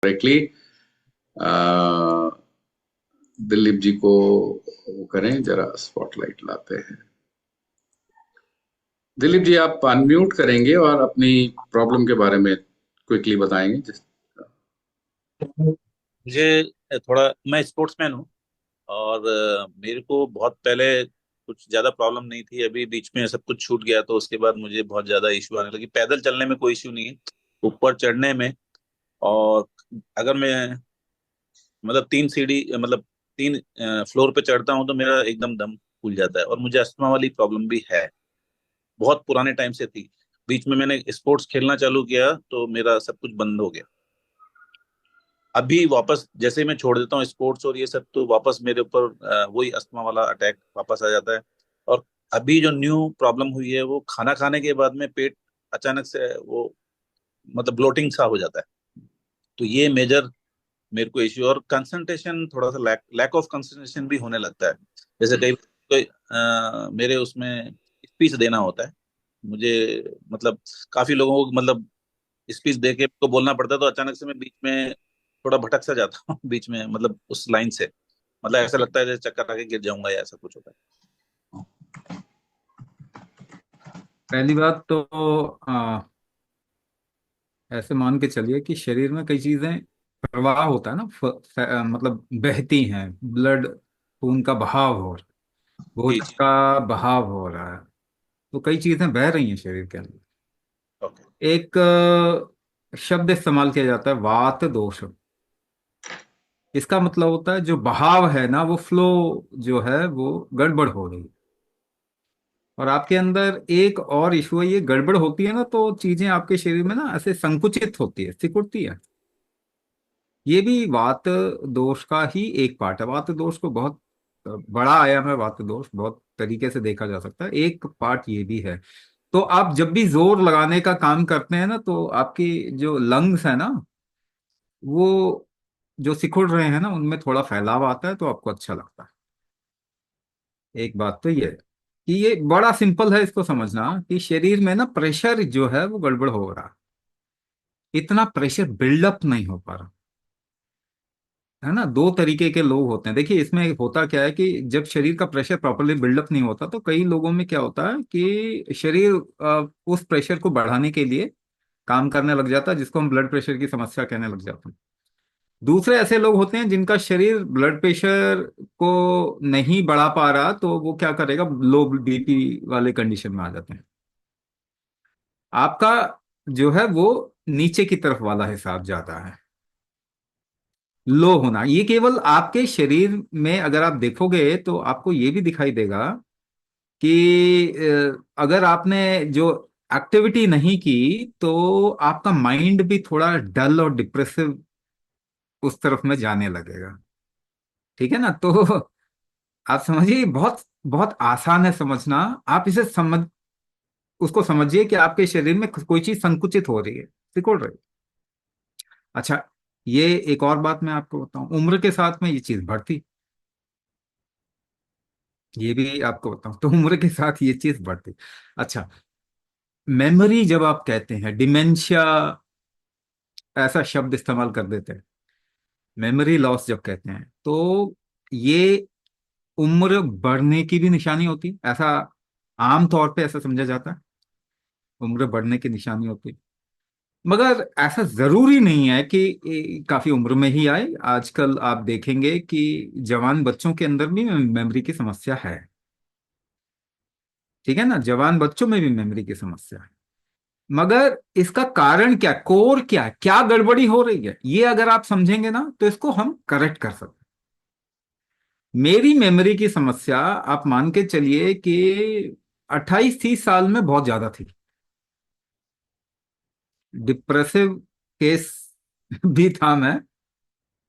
Directly Dilip ji को वो करें, जरा स्पॉटलाइट लाते हैं। दिलीप जी, आप अनम्यूट करेंगे और अपनी प्रॉब्लम के बारे में क्विकली बताएंगे मुझे थोड़ा, मैं स्पोर्ट्समैन हूँ। और मेरे को बहुत पहले कुछ ज्यादा प्रॉब्लम नहीं थी। अभी बीच में सब कुछ छूट गया तो उसके बाद मुझे बहुत ज्यादा इशू आने लगी। पैदल चलने में कोई इशू नहीं है, ऊपर चढ़ने में। और अगर मैं मतलब तीन सीढ़ी मतलब तीन फ्लोर पे चढ़ता हूँ तो मेरा एकदम दम फूल जाता है। और मुझे अस्थमा वाली प्रॉब्लम भी है, बहुत पुराने टाइम से थी। बीच में मैंने स्पोर्ट्स खेलना चालू किया तो मेरा सब कुछ बंद हो गया। अभी वापस जैसे ही मैं छोड़ देता हूँ स्पोर्ट्स और ये सब, तो वापस मेरे ऊपर वही अस्थमा वाला अटैक वापस आ जाता है। और अभी जो न्यू प्रॉब्लम हुई है वो खाना खाने के बाद में पेट अचानक से वो मतलब ब्लोटिंग सा हो जाता है। तो ये मेजर मेरे को इश्यू। और कंसंट्रेशन थोड़ा सा लैक ऑफ कंसंट्रेशन भी होने लगता है। जैसे कई कोई मेरे उसमें स्पीच देना होता है मुझे, मतलब काफी लोगों को मतलब स्पीच दे के को बोलना पड़ता है, तो अचानक से मैं बीच में थोड़ा भटक सा जाता हूँ बीच में, मतलब उस लाइन से। मतलब ऐसा लगता है जैसे चक्कर आके गिर जाऊंगा या ऐसा कुछ होता पहली बात तो ऐसे मान के चलिए कि शरीर में कई चीजें प्रवाह होता है ना, मतलब बहती हैं। ब्लड, खून का बहाव हो रहा है, है। जी भोजन जी। का बहाव हो रहा है। तो कई चीजें बह रही हैं शरीर के अंदर। ओके। एक शब्द इस्तेमाल किया जाता है, वात दोष। इसका मतलब होता है जो बहाव है ना, वो फ्लो जो है वो गड़बड़ हो रही है। और आपके अंदर एक और इशू है, ये गड़बड़ होती है ना तो चीजें आपके शरीर में ना ऐसे संकुचित होती है, सिकुड़ती है। ये भी वात दोष का ही एक पार्ट है। वात दोष को बहुत बड़ा आयाम है। वात दोष बहुत तरीके से देखा जा सकता है, एक पार्ट ये भी है। तो आप जब भी जोर लगाने का काम करते हैं ना, तो आपकी जो लंग्स है ना, वो जो सिकुड़ रहे हैं ना, उनमें थोड़ा फैलाव आता है तो आपको अच्छा लगता है। एक बात तो ये है कि ये बड़ा सिंपल है इसको समझना, कि शरीर में ना प्रेशर जो है वो गड़बड़ हो रहा है। इतना प्रेशर बिल्डअप नहीं हो पा रहा है ना। दो तरीके के लोग होते हैं। देखिए, इसमें होता क्या है कि जब शरीर का प्रेशर प्रॉपरली बिल्डअप नहीं होता तो कई लोगों में क्या होता है कि शरीर उस प्रेशर को बढ़ाने के लिए काम करने लग जाता है, जिसको हम ब्लड प्रेशर की समस्या कहने लग जाते हैं। दूसरे ऐसे लोग होते हैं जिनका शरीर ब्लड प्रेशर को नहीं बढ़ा पा रहा, तो वो क्या करेगा, लो बीपी वाले कंडीशन में आ जाते हैं। आपका जो है वो नीचे की तरफ वाला हिसाब ज्यादा है। लो होना ये केवल आपके शरीर में अगर आप देखोगे तो आपको ये भी दिखाई देगा कि अगर आपने जो एक्टिविटी नहीं की तो आपका माइंड भी थोड़ा डल और डिप्रेसिव उस तरफ में जाने लगेगा। ठीक है ना। तो आप समझिए, बहुत बहुत आसान है समझना। आप इसे समझ उसको समझिए कि आपके शरीर में कोई चीज संकुचित हो रही है, सिकुड़ रही है। अच्छा, ये एक और बात मैं आपको बताऊं, उम्र के साथ में ये चीज बढ़ती, ये भी आपको बताऊं तो उम्र के साथ ये चीज बढ़ती। अच्छा, मेमोरी जब आप कहते हैं, डिमेंशिया ऐसा शब्द इस्तेमाल कर देते हैं, मेमोरी लॉस जब कहते हैं, तो ये उम्र बढ़ने की भी निशानी होती है। ऐसा आम तौर पे ऐसा समझा जाता है, उम्र बढ़ने की निशानी होती है। मगर ऐसा जरूरी नहीं है कि काफी उम्र में ही आए। आजकल आप देखेंगे कि जवान बच्चों के अंदर भी मेमोरी की समस्या है। ठीक है ना, जवान बच्चों में भी मेमोरी की समस्या है। मगर इसका कारण क्या, कोर क्या है, क्या गड़बड़ी हो रही है, ये अगर आप समझेंगे ना तो इसको हम करेक्ट कर सकते हैं। मेरी मेमोरी की समस्या आप मान के चलिए कि 28-30 साल में बहुत ज्यादा थी। डिप्रेसिव केस भी था मैं,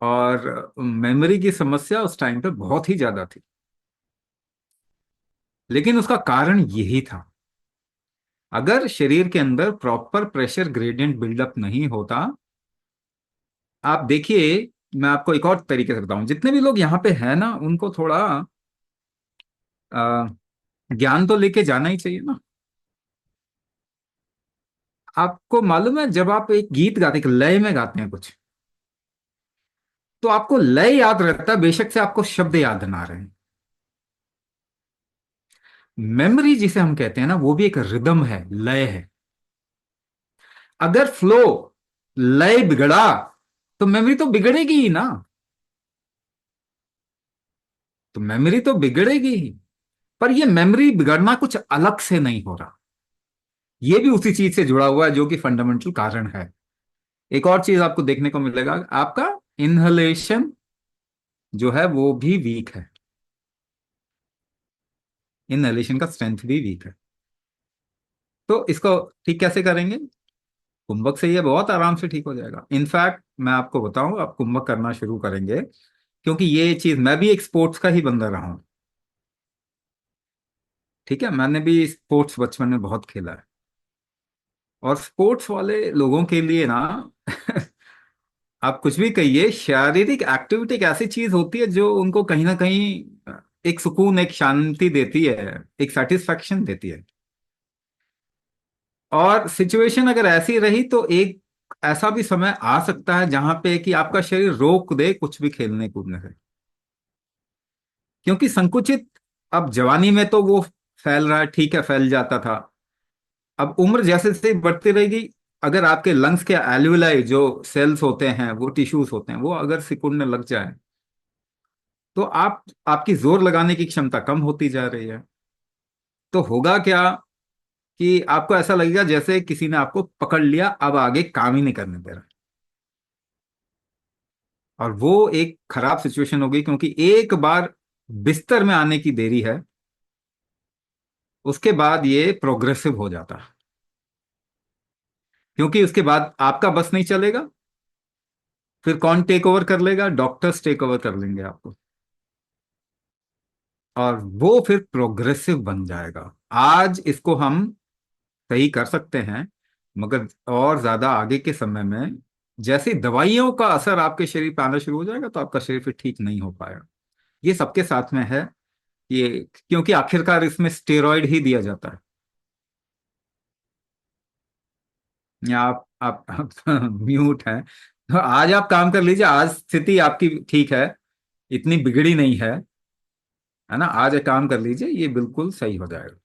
और मेमोरी की समस्या उस टाइम पे बहुत ही ज्यादा थी। लेकिन उसका कारण यही था, अगर शरीर के अंदर प्रॉपर प्रेशर ग्रेडियंट बिल्डअप नहीं होता। आप देखिए, मैं आपको एक और तरीके से बताऊं, जितने भी लोग यहाँ पे हैं ना, उनको थोड़ा अ, ज्ञान तो लेके जाना ही चाहिए ना। आपको मालूम है, जब आप एक गीत गाते हैं, एक लय में गाते हैं कुछ, तो आपको लय याद रहता है, बेशक से आपको शब्द याद ना रहे। मेमोरी जिसे हम कहते हैं ना, वो भी एक रिदम है, लय है। अगर फ्लो, लय बिगड़ा तो मेमोरी तो बिगड़ेगी ही ना। तो मेमोरी तो बिगड़ेगी ही। पर ये मेमोरी बिगड़ना कुछ अलग से नहीं हो रहा, ये भी उसी चीज से जुड़ा हुआ है जो कि फंडामेंटल कारण है। एक और चीज आपको देखने को मिलेगा, आपका इनहलेशन जो है वो भी वीक है। इनहलेशन का स्ट्रेंथ भी वीक है। तो इसको ठीक कैसे करेंगे? कुंभक से ये बहुत आराम से ठीक हो जाएगा। इनफैक्ट मैं आपको बताऊं, आप कुंभक करना शुरू करेंगे, क्योंकि ये चीज, मैं भी एक स्पोर्ट्स का ही बंदा रहा हूं। ठीक है, मैंने भी स्पोर्ट्स बचपन में बहुत खेला है। और स्पोर्ट्स वाले लोगों के लिए ना आप कुछ भी कहिए, शारीरिक एक्टिविटी एक ऐसी चीज होती है जो उनको कहीं ना कहीं एक सुकून, एक शांति देती है, एक सेटिस्फैक्शन देती है। और सिचुएशन अगर ऐसी रही तो एक ऐसा भी समय आ सकता है जहां पे कि आपका शरीर रोक दे कुछ भी खेलने कूदने से, क्योंकि संकुचित, अब जवानी में तो वो फैल रहा है, ठीक है, फैल जाता था। अब उम्र जैसे जैसे बढ़ती रहेगी, अगर आपके लंग्स के एल्विलाई जो सेल्स होते हैं, वो टिश्यूज होते हैं, वो अगर सिकुड़ने लग जाए तो आपकी जोर लगाने की क्षमता कम होती जा रही है। तो होगा क्या कि आपको ऐसा लगेगा जैसे किसी ने आपको पकड़ लिया, अब आगे काम ही नहीं करने दे रहा। और वो एक खराब सिचुएशन हो गई, क्योंकि एक बार बिस्तर में आने की देरी है, उसके बाद ये प्रोग्रेसिव हो जाता है। क्योंकि उसके बाद आपका बस नहीं चलेगा, फिर कौन टेक ओवर कर लेगा? डॉक्टर्स टेक ओवर कर लेंगे आपको। और वो फिर प्रोग्रेसिव बन जाएगा। आज इसको हम सही कर सकते हैं, मगर और ज्यादा आगे के समय में जैसे दवाइयों का असर आपके शरीर पर आना शुरू हो जाएगा, तो आपका शरीर फिर ठीक नहीं हो पाएगा। ये सबके साथ में है ये, क्योंकि आखिरकार इसमें स्टेरॉइड ही दिया जाता है। या आप म्यूट हैं, तो आज आप काम कर लीजिए, आज स्थिति आपकी ठीक है, इतनी बिगड़ी नहीं है ना। आज एक काम कर लीजिए, ये बिल्कुल सही हो जाएगा।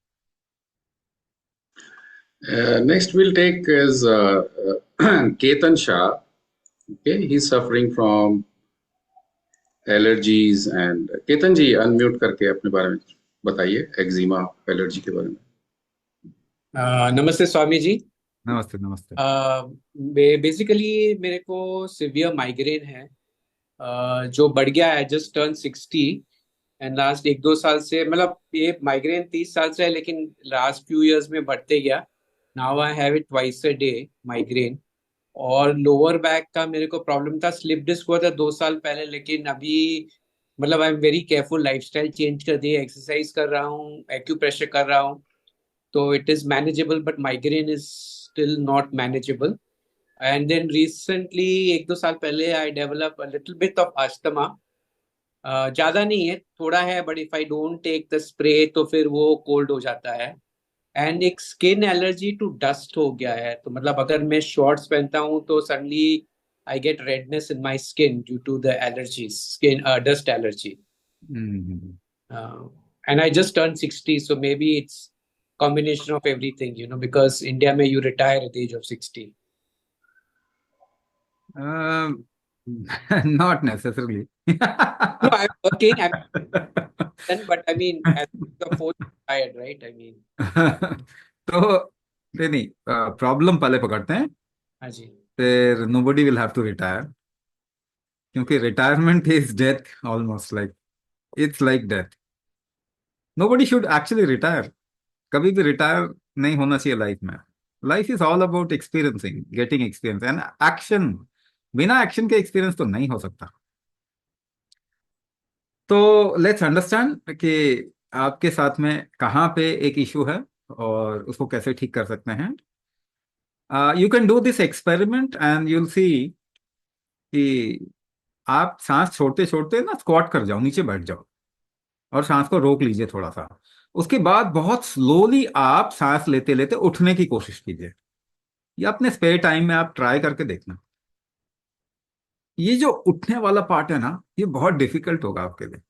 Next, we'll take is Ketan Shah. Okay, he's suffering from allergies and Ketan ji unmute करके अपने बारे में बताइए, एक्जिमा एलर्जी के बारे में। नमस्ते स्वामी जी। नमस्ते नमस्ते। बेसिकली मेरे को सिवियर माइग्रेन है, जो बढ़ गया है। जस्ट टर्न 60 एंड लास्ट 1-2 साल से, मतलब ये माइग्रेन 30 साल से है, लेकिन लास्ट फ्यू इयर्स में बढ़ते गया। Now I have it twice a day migraine. और लोअर बैक का मेरे को प्रॉब्लम था, स्लिप डिस्क हुआ था 2 साल पहले, लेकिन अभी मतलब I am very careful, lifestyle change कर दी, एक्सरसाइज कर रहा हूँ, एक्यूप्रेशर कर रहा हूँ, तो it is manageable, but migraine is still not manageable. And then recently 1-2 साल पहले I developed a little bit of asthma. ज्यादा नहीं है, थोड़ा है, but if I don't take the spray तो फिर वो कोल्ड हो जाता है। एंड एक स्किन एलर्जी टू डस्ट हो गया है, तो मतलब अगर मैं शॉर्ट्स पहनता हूँ तो suddenly I get redness in my skin due to the allergy, skin dust allergy. And I just turned 60, so maybe it's combination of everything, because India mein you retire at the age of 60. Not necessarily. No, I'm working, but I mean, as the fourth retired, right? I mean, तो नहीं नहीं, problem पहले पकड़ते हैं, हाँ जी। फिर nobody will have to retire, क्योंकि retirement is death, almost like, it's like death. nobody should actually retire, कभी भी रिटायर नहीं होना चाहिए लाइफ में। Life is all about experiencing, getting experience and action. बिना एक्शन के एक्सपीरियंस तो नहीं हो सकता। तो लेट्स अंडरस्टैंड कि आपके साथ में कहाँ पे एक इशू है और उसको कैसे ठीक कर सकते हैं। You can do this experiment and you'll see कि आप सांस छोड़ते छोड़ते ना स्क्वाट कर जाओ, नीचे बैठ जाओ और सांस को रोक लीजिए थोड़ा सा। उसके बाद बहुत स्लोली आप सांस लेते लेते उठने की कोशिश कीजिए। या अपने स्पेयर टाइम में आप ट्राई करके देखना। ये जो उठने वाला पार्ट है ना, ये बहुत डिफिकल्ट होगा आपके लिए।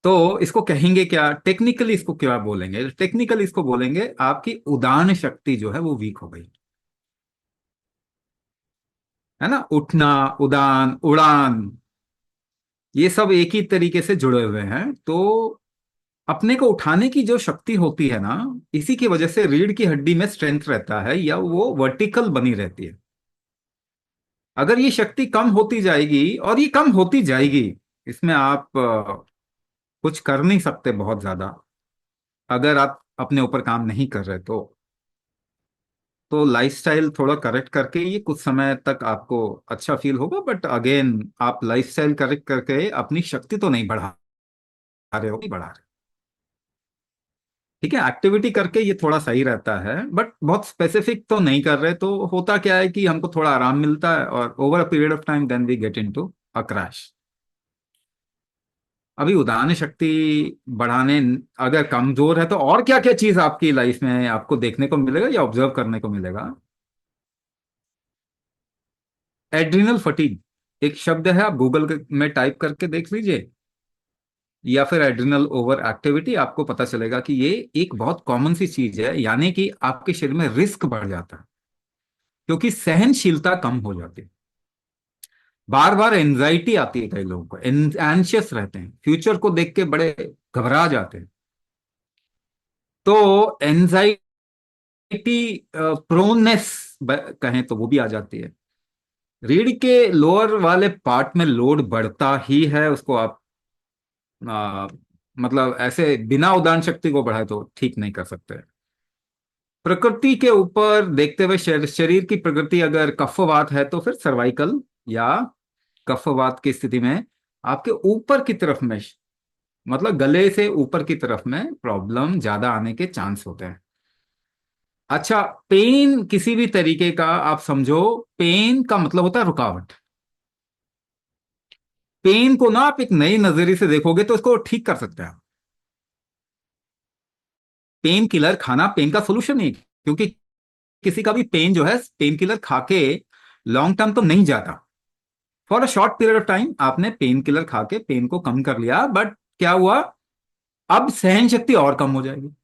तो इसको कहेंगे क्या, टेक्निकली इसको क्या बोलेंगे? टेक्निकली इसको बोलेंगे आपकी उदान शक्ति जो है वो वीक हो गई, है ना। उठना, उदान, उड़ान, ये सब एक ही तरीके से जुड़े हुए हैं। तो अपने को उठाने की जो शक्ति होती है ना, इसी की वजह से रीढ़ की हड्डी में स्ट्रेंथ रहता है, या वो वर्टिकल बनी रहती है। अगर ये शक्ति कम होती जाएगी, और ये कम होती जाएगी, इसमें आप कुछ कर नहीं सकते बहुत ज्यादा, अगर आप अपने ऊपर काम नहीं कर रहे तो लाइफस्टाइल थोड़ा करेक्ट करके ये कुछ समय तक आपको अच्छा फील होगा। बट अगेन, आप लाइफस्टाइल करेक्ट करके अपनी शक्ति तो नहीं बढ़ा रहे हो, नहीं बढ़ा रहे। ठीक है, एक्टिविटी करके ये थोड़ा सही रहता है, बट बहुत स्पेसिफिक तो नहीं कर रहे, तो होता क्या है कि हमको थोड़ा आराम मिलता है, और over a period of time then we get into a crash. अभी उदाहरण शक्ति बढ़ाने, अगर कमजोर है तो और क्या क्या चीज आपकी लाइफ में आपको देखने को मिलेगा या ऑब्जर्व करने को मिलेगा? एड्रिनल फटीग एक शब्द है, आप गूगल में टाइप करके देख लीजिए, या फिर एड्रिनल ओवर एक्टिविटी, आपको पता चलेगा कि ये एक बहुत कॉमन सी चीज है। यानी कि आपके शरीर में रिस्क बढ़ जाता है, क्योंकि सहनशीलता कम हो जाती है। बार बार एंजाइटी आती है, कई लोगों को एंशियस रहते हैं, फ्यूचर को देख के बड़े घबरा जाते हैं। तो एंजाइटी प्रोननेस कहें तो वो भी आ जाती है। रीढ़ के लोअर वाले पार्ट में लोड बढ़ता ही है, उसको आप आ, मतलब ऐसे बिना उदान शक्ति को बढ़ाए तो ठीक नहीं कर सकते। प्रकृति के ऊपर देखते हुए शरीर की प्रकृति अगर कफवात है तो फिर सर्वाइकल या कफवात की स्थिति में आपके ऊपर की तरफ में, मतलब गले से ऊपर की तरफ में प्रॉब्लम ज्यादा आने के चांस होते हैं। अच्छा, पेन किसी भी तरीके का आप समझो, पेन का मतलब होता है रुकावट। पेन को ना आप एक नए नजरिए से देखोगे तो इसको ठीक कर सकते हैं आप। पेन किलर खाना पेन का सोल्यूशन नहीं, क्योंकि किसी का भी पेन जो है पेन किलर खा के लॉन्ग टर्म तो नहीं जाता। For a short period of time आपने पेन किलर खा के पेन को कम कर लिया, बट क्या हुआ, अब सहन शक्ति और कम हो जाएगी।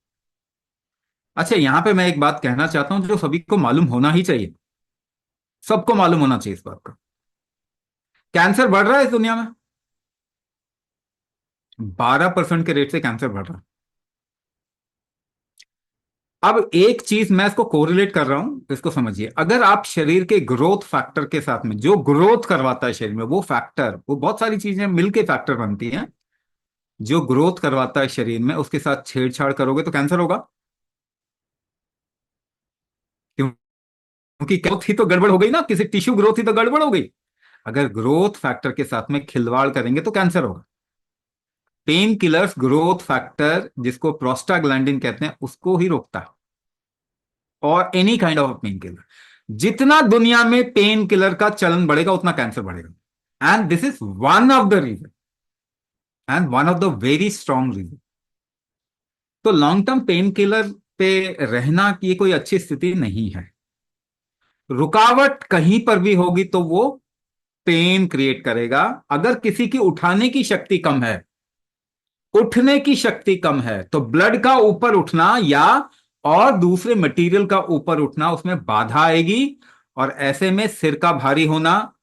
अच्छा, यहां पे मैं एक बात कहना चाहता हूं जो सभी को मालूम होना ही चाहिए, सबको मालूम होना चाहिए इस बात का। कैंसर बढ़ रहा है इस दुनिया में, 12% के रेट से कैंसर बढ़ रहा है। अब एक चीज मैं इसको कोरिलेट कर रहा हूं, इसको समझिए। अगर आप शरीर के ग्रोथ फैक्टर के साथ में, जो ग्रोथ करवाता है शरीर में वो फैक्टर, वो बहुत सारी चीजें मिलके फैक्टर बनती हैं, जो ग्रोथ करवाता है शरीर में, उसके साथ छेड़छाड़ करोगे तो कैंसर होगा। क्योंकि ग्रोथ ही तो गड़बड़ हो गई ना, किसी टिश्यू ग्रोथ ही तो गड़बड़ हो गई। अगर ग्रोथ फैक्टर के साथ में खिलवाड़ करेंगे तो कैंसर होगा। पेन किलर्स ग्रोथ फैक्टर, जिसको प्रोस्टाग्लैंडिन कहते हैं, उसको ही रोकता है, और any kind of pain killer. जितना दुनिया में पेन किलर का चलन बढ़ेगा उतना कैंसर बढ़ेगा, and this is one of the reason, and one of the very strong reason. तो लॉन्ग टर्म पेन किलर पे रहना ये कोई अच्छी स्थिति नहीं है। रुकावट कहीं पर भी होगी तो वो पेन क्रिएट करेगा। अगर किसी की उठाने की शक्ति कम है, उठने की शक्ति कम है, तो ब्लड का ऊपर उठना या और दूसरे मटेरियल का ऊपर उठना, उसमें बाधा आएगी, और ऐसे में सिर का भारी होना,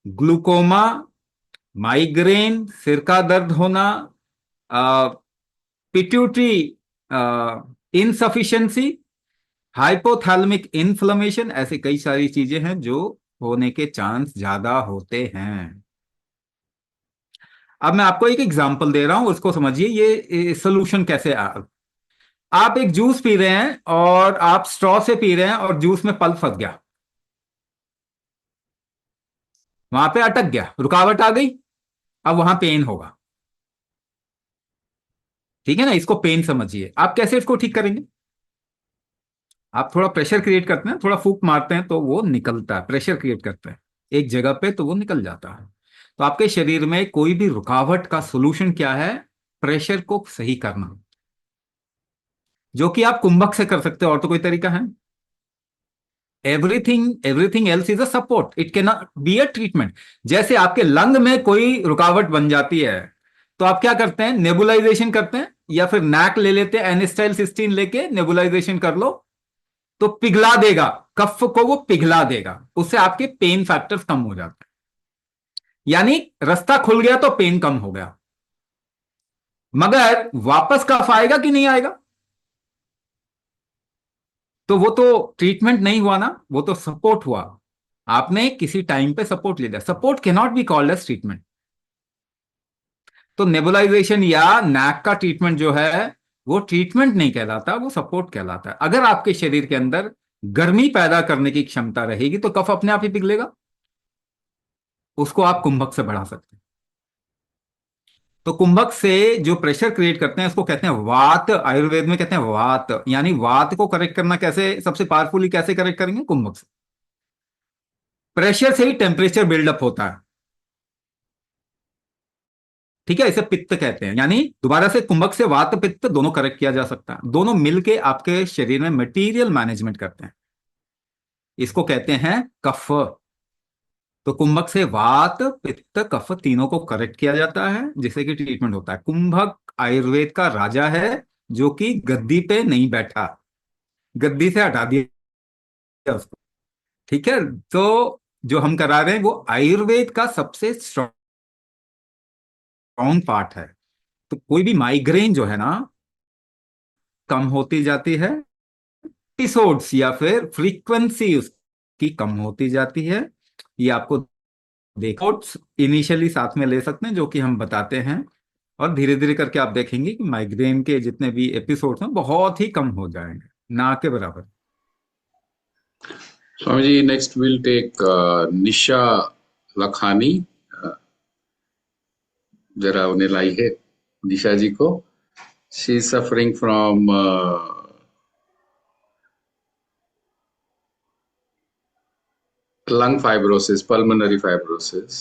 ग्लूकोमा, माइग्रेन, सिर का दर्द होना, पिट्यूटरी इनसफिशिएंसी, हाइपोथैलेमिक इन्फ्लेमेशन, ऐसे कई सारी चीजें हैं जो होने के चांस ज्यादा होते हैं। अब मैं आपको एक एग्जांपल दे रहा हूं, उसको समझिए ये सोल्यूशन कैसे आप एक जूस पी रहे हैं और आप स्ट्रॉ से पी रहे हैं और जूस में पल्प फंस गया, वहां पे अटक गया, रुकावट आ गई, अब वहां पेन होगा। ठीक है ना, इसको पेन समझिए। आप कैसे इसको ठीक करेंगे? आप थोड़ा प्रेशर क्रिएट करते हैं, थोड़ा फूंक मारते हैं तो वो निकलता है, प्रेशर क्रिएट करते हैं एक जगह पे तो वो निकल जाता है। तो आपके शरीर में कोई भी रुकावट का सोल्यूशन क्या है? प्रेशर को सही करना, जो कि आप कुंभक से कर सकते हो, और तो कोई तरीका है? Everything else is a support, it can not be a treatment. जैसे आपके लंग में कोई रुकावट बन जाती है तो आप क्या करते हैं, नेबुलाइजेशन करते हैं, या फिर नैक ले लेते हैं, एनिस्टाइल सिस्टीन लेके नेबुलाइजेशन कर लो, तो पिघला देगा, कफ को वो पिघला देगा, उससे आपके पेन फैक्टर्स कम हो जाते हैं। यानी रास्ता खुल गया तो पेन कम हो गया, मगर वापस कफ आएगा कि नहीं आएगा? तो वो तो ट्रीटमेंट नहीं हुआ ना, वो तो सपोर्ट हुआ। आपने किसी टाइम पे सपोर्ट ले लिया, support cannot be called as treatment. तो नेबुलाइजेशन या नैक का ट्रीटमेंट जो है वो ट्रीटमेंट नहीं कहलाता, वो सपोर्ट कहलाता है। अगर आपके शरीर के अंदर गर्मी पैदा करने की क्षमता रहेगी तो कफ अपने आप ही पिघलेगा, उसको आप कुंभक से बढ़ा सकते हैं। तो कुंभक से जो प्रेशर क्रिएट करते हैं उसको कहते हैं वात, आयुर्वेद में कहते हैं वात। यानी वात को करेक्ट करना कैसे, सबसे पावरफुली कैसे करेक्ट करेंगे, कुंभक से। प्रेशर से ही टेम्परेचर बिल्डअप होता है, ठीक है, इसे पित्त कहते हैं। यानी दोबारा से कुंभक से वात पित्त दोनों करेक्ट किया जा सकता है, दोनों मिलके आपके शरीर में मटेरियल मैनेजमेंट करते हैं, इसको कहते हैं कफ। तो कुंभक से वात पित्त कफ तीनों को करेक्ट किया जाता है, जिससे कि ट्रीटमेंट होता है। कुंभक आयुर्वेद का राजा है, जो कि गद्दी पे नहीं बैठा, गद्दी से हटा दिया उसको, ठीक है। तो जो हम करा रहे हैं वो आयुर्वेद का सबसे स्ट्रॉन्ग पार्ट है। तो कोई भी माइग्रेन जो है ना, कम होती जाती है, एपिसोड्स या फिर फ्रीक्वेंसी उसकी कम होती जाती है। ये आपको देखो, इनिशियली साथ में ले सकते हैं जो कि हम बताते हैं, और धीरे धीरे करके आप देखेंगे कि माइग्रेन के जितने भी एपिसोड्स हैं बहुत ही कम हो जाएंगे, ना के बराबर। Swamiji, next we'll take Nisha Lakhani. जरा उन्हें लाइए निशा जी को। She is suffering from lung fibrosis, pulmonary fibrosis.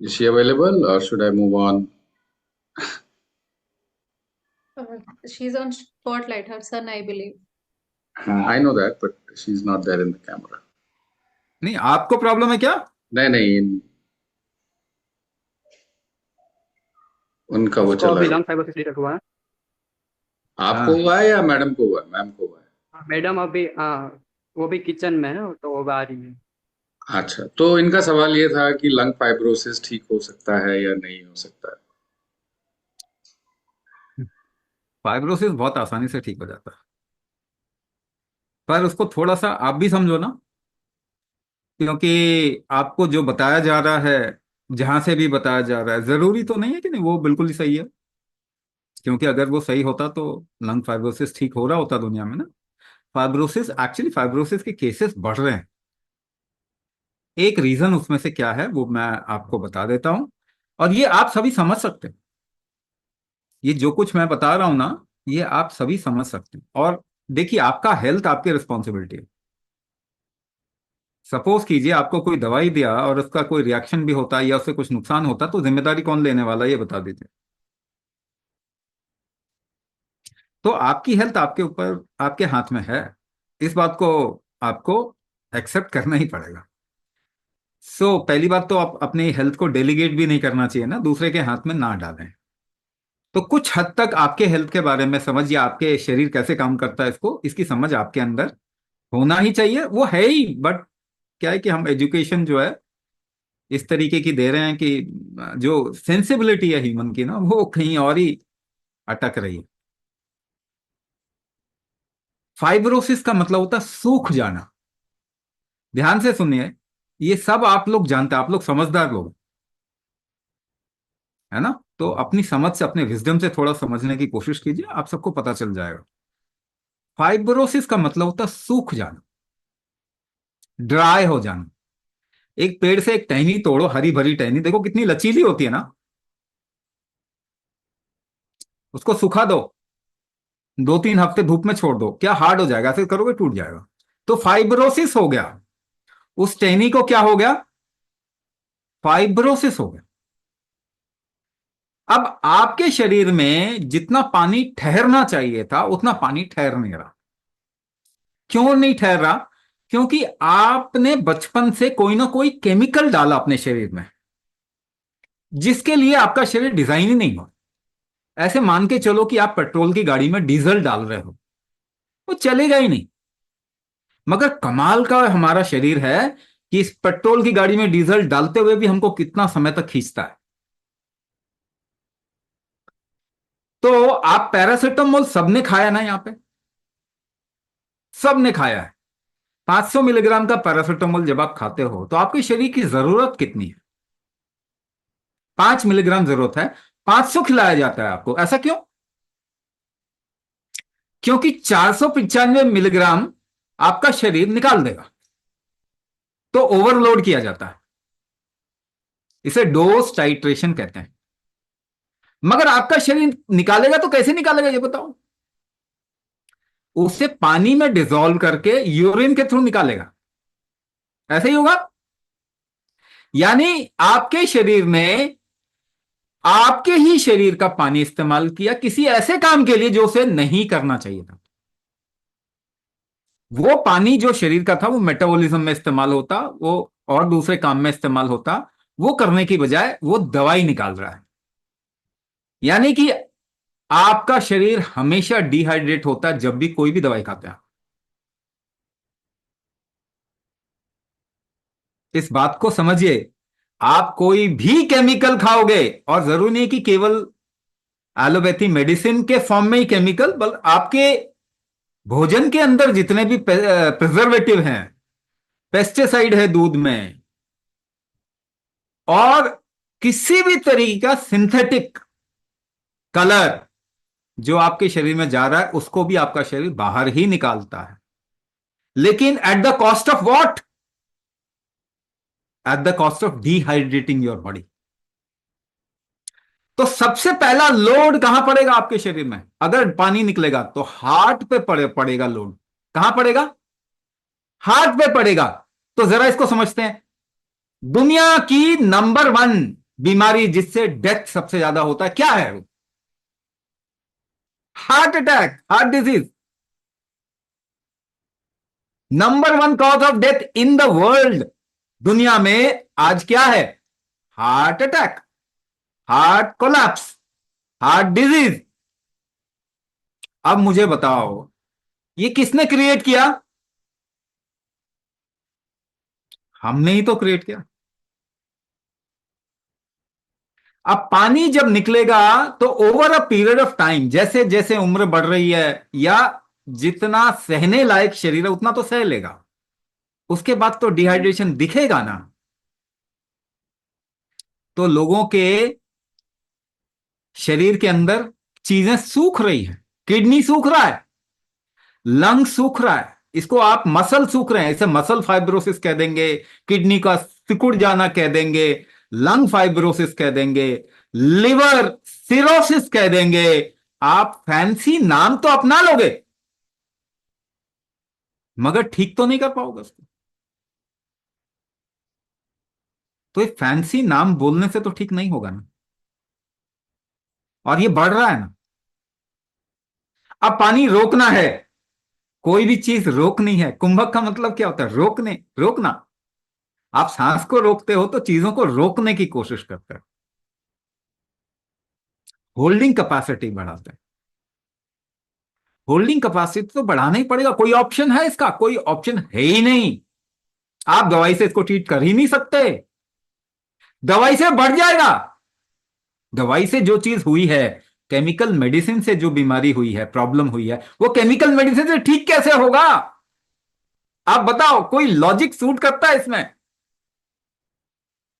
Is she available or should I move on? She's on spotlight, her son, I believe. I know that, but she's not there in the camera. नहीं, आपको problem है क्या? नहीं नहीं, उनका वो उसको चला अभी है। लंग फाइब्रोसिस डिटेक्ट हुआ है। आपको हुआ है या मैडम को हुआ है? मैम को हुआ है। मैडम अभी वो भी किचन में है तो वो आ रही है। अच्छा, तो इनका सवाल ये था कि लंग फाइब्रोसिस ठीक हो सकता है या नहीं हो सकता है। फाइब्रोसिस बहुत आसानी से ठीक हो जाता है, पर उसको थोड़ा सा आप भी समझो ना, क्योंकि आपको जो बताया जा रहा है, जहां से भी बताया जा रहा है, जरूरी तो नहीं है कि नहीं वो बिल्कुल ही सही है। क्योंकि अगर वो सही होता तो लंग फाइब्रोसिस ठीक हो रहा होता दुनिया में ना। फाइब्रोसिस, एक्चुअली फाइब्रोसिस के केसेस बढ़ रहे हैं। एक रीजन उसमें से क्या है वो मैं आपको बता देता हूं, और ये आप सभी समझ सकते हैं। ये जो कुछ मैं बता रहा हूं ना, ये आप सभी समझ सकते हैं। और देखिए, आपका हेल्थ आपकी रिस्पॉन्सिबिलिटी है। सपोज कीजिए आपको कोई दवाई दिया और उसका कोई रिएक्शन भी होता है या उससे कुछ नुकसान होता, तो जिम्मेदारी कौन लेने वाला है, ये बता दीजिए। तो आपकी हेल्थ आपके ऊपर, आपके हाथ में है, इस बात को आपको एक्सेप्ट करना ही पड़ेगा। पहली बात तो आप अपनी हेल्थ को डेलीगेट भी नहीं करना चाहिए ना, दूसरे के हाथ में ना डालें। तो कुछ हद तक आपके हेल्थ के बारे में समझ, या आपके शरीर कैसे काम करता है, इसकी समझ आपके अंदर होना ही चाहिए, वो है ही। बट क्या है कि हम एजुकेशन जो है इस तरीके की दे रहे हैं कि जो सेंसिबिलिटी है ह्यूमन की ना, वो कहीं और ही अटक रही है। फाइब्रोसिस का मतलब होता है सूख जाना। ध्यान से सुनिए, ये सब आप लोग जानते हैं, आप लोग समझदार लोग है ना। तो अपनी समझ से, अपने विजडम से थोड़ा समझने की कोशिश कीजिए, आप सबको पता चल जाएगा। फाइब्रोसिस का मतलब होता है सूख जाना, ड्राई हो जाना। एक पेड़ से एक टहनी तोड़ो, हरी भरी टहनी, देखो कितनी लचीली होती है ना। उसको सुखा दो, 2-3 हफ्ते धूप में छोड़ दो, क्या हार्ड हो जाएगा? ऐसे करोगे टूट जाएगा। तो फाइब्रोसिस हो गया, उस टहनी को क्या हो गया? फाइब्रोसिस हो गया। अब आपके शरीर में जितना पानी ठहरना चाहिए था उतना पानी ठहर नहीं रहा। क्यों नहीं ठहर रहा? क्योंकि आपने बचपन से कोई ना कोई केमिकल डाला अपने शरीर में, जिसके लिए आपका शरीर डिजाइन ही नहीं हुआ। ऐसे मान के चलो कि आप पेट्रोल की गाड़ी में डीजल डाल रहे हो, वो चलेगा ही नहीं। मगर कमाल का हमारा शरीर है कि इस पेट्रोल की गाड़ी में डीजल डालते हुए भी हमको कितना समय तक खींचता है। तो आप पैरासिटामोल सबने खाया ना, यहां पे सबने खाया है। 500 मिलीग्राम का पैरासिटामोल जब आप खाते हो तो आपके शरीर की जरूरत कितनी है? 5 मिलीग्राम जरूरत है, 500 खिलाया जाता है आपको। ऐसा क्यों? क्योंकि 495 मिलीग्राम आपका शरीर निकाल देगा, तो ओवरलोड किया जाता है। इसे डोज टाइट्रेशन कहते हैं। मगर आपका शरीर निकालेगा तो कैसे निकालेगा ये बताओ? उसे पानी में डिसॉल्व करके यूरिन के थ्रू निकालेगा। ऐसा ही होगा। यानी आपके शरीर ने आपके ही शरीर का पानी इस्तेमाल किया किसी ऐसे काम के लिए जो उसे नहीं करना चाहिए था। वो पानी जो शरीर का था वो मेटाबॉलिज्म में इस्तेमाल होता, वो और दूसरे काम में इस्तेमाल होता। वो करने की बजाय वो दवाई निकाल रहा है। यानी कि आपका शरीर हमेशा डिहाइड्रेट होता है जब भी कोई भी दवाई खाते हैं। इस बात को समझिए। आप कोई भी केमिकल खाओगे, और जरूरी नहीं कि केवल एलोपैथी मेडिसिन के फॉर्म में ही केमिकल, बल्कि आपके भोजन के अंदर जितने भी प्रिजर्वेटिव हैं, पेस्टिसाइड है दूध में, और किसी भी तरीके का सिंथेटिक कलर जो आपके शरीर में जा रहा है, उसको भी आपका शरीर बाहर ही निकालता है। लेकिन at the cost of what? At the cost of dehydrating your body. तो सबसे पहला लोड कहां पड़ेगा आपके शरीर में? अगर पानी निकलेगा तो हार्ट पे पड़ेगा लोड। कहां पड़ेगा? हार्ट पे पड़ेगा। तो जरा इसको समझते हैं। दुनिया की नंबर 1 बीमारी जिससे डेथ सबसे ज्यादा होता है, क्या है? Heart attack, heart disease. Number 1 cause of death in the world, दुनिया में आज क्या है? Heart attack, heart collapse, heart disease. अब मुझे बताओ, ये किसने क्रिएट किया? हमने ही तो क्रिएट किया। अब पानी जब निकलेगा तो over a period of time, जैसे जैसे उम्र बढ़ रही है, या जितना सहने लायक शरीर है उतना तो सह लेगा, उसके बाद तो डिहाइड्रेशन दिखेगा ना। तो लोगों के शरीर के अंदर चीजें सूख रही हैं। किडनी सूख रहा है, लंग सूख रहा है, इसको आप मसल सूख रहे हैं, इसे मसल फाइब्रोसिस कह देंगे, किडनी का सिकुड़ जाना कह देंगे, लंग फाइब्रोसिस कह देंगे, लिवर सिरोसिस कह देंगे। आप फैंसी नाम तो अपना लोगे, मगर ठीक तो नहीं कर पाओगे उसको। तो ये फैंसी नाम बोलने से तो ठीक नहीं होगा ना। और ये बढ़ रहा है ना। अब पानी रोकना है, कोई भी चीज रोकनी है। कुंभक का मतलब क्या होता है? रोकने, रोकना। आप सांस को रोकते हो तो चीजों को रोकने की कोशिश करते हैं, होल्डिंग कैपेसिटी बढ़ाते हैं। होल्डिंग कैपेसिटी तो बढ़ाना ही पड़ेगा। कोई ऑप्शन है इसका? कोई ऑप्शन है ही नहीं। आप दवाई से इसको ट्रीट कर ही नहीं सकते। दवाई से बढ़ जाएगा। दवाई से जो चीज हुई है, केमिकल मेडिसिन से जो बीमारी हुई है, प्रॉब्लम हुई है, वो केमिकल मेडिसिन से ठीक कैसे होगा? आप बताओ, कोई लॉजिक सूट करता है इसमें?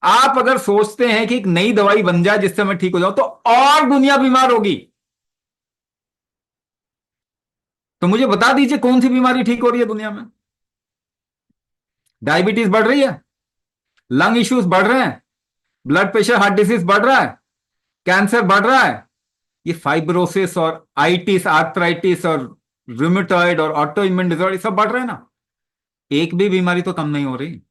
आप अगर सोचते हैं कि एक नई दवाई बन जाए जिससे मैं ठीक हो जाऊं, तो और दुनिया बीमार होगी। तो मुझे बता दीजिए कौन सी बीमारी ठीक हो रही है दुनिया में? डायबिटीज बढ़ रही है, लंग इश्यूज बढ़ रहे हैं, ब्लड प्रेशर, हार्ट डिसीज बढ़ रहा है, कैंसर बढ़ रहा है, ये फाइब्रोसिस और आइटिस, आर्थराइटिस और रूमेटॉइड और ऑटो इम्यून डिसऑर्डर सब बढ़ रहे हैं ना। एक भी बीमारी तो कम नहीं हो रही।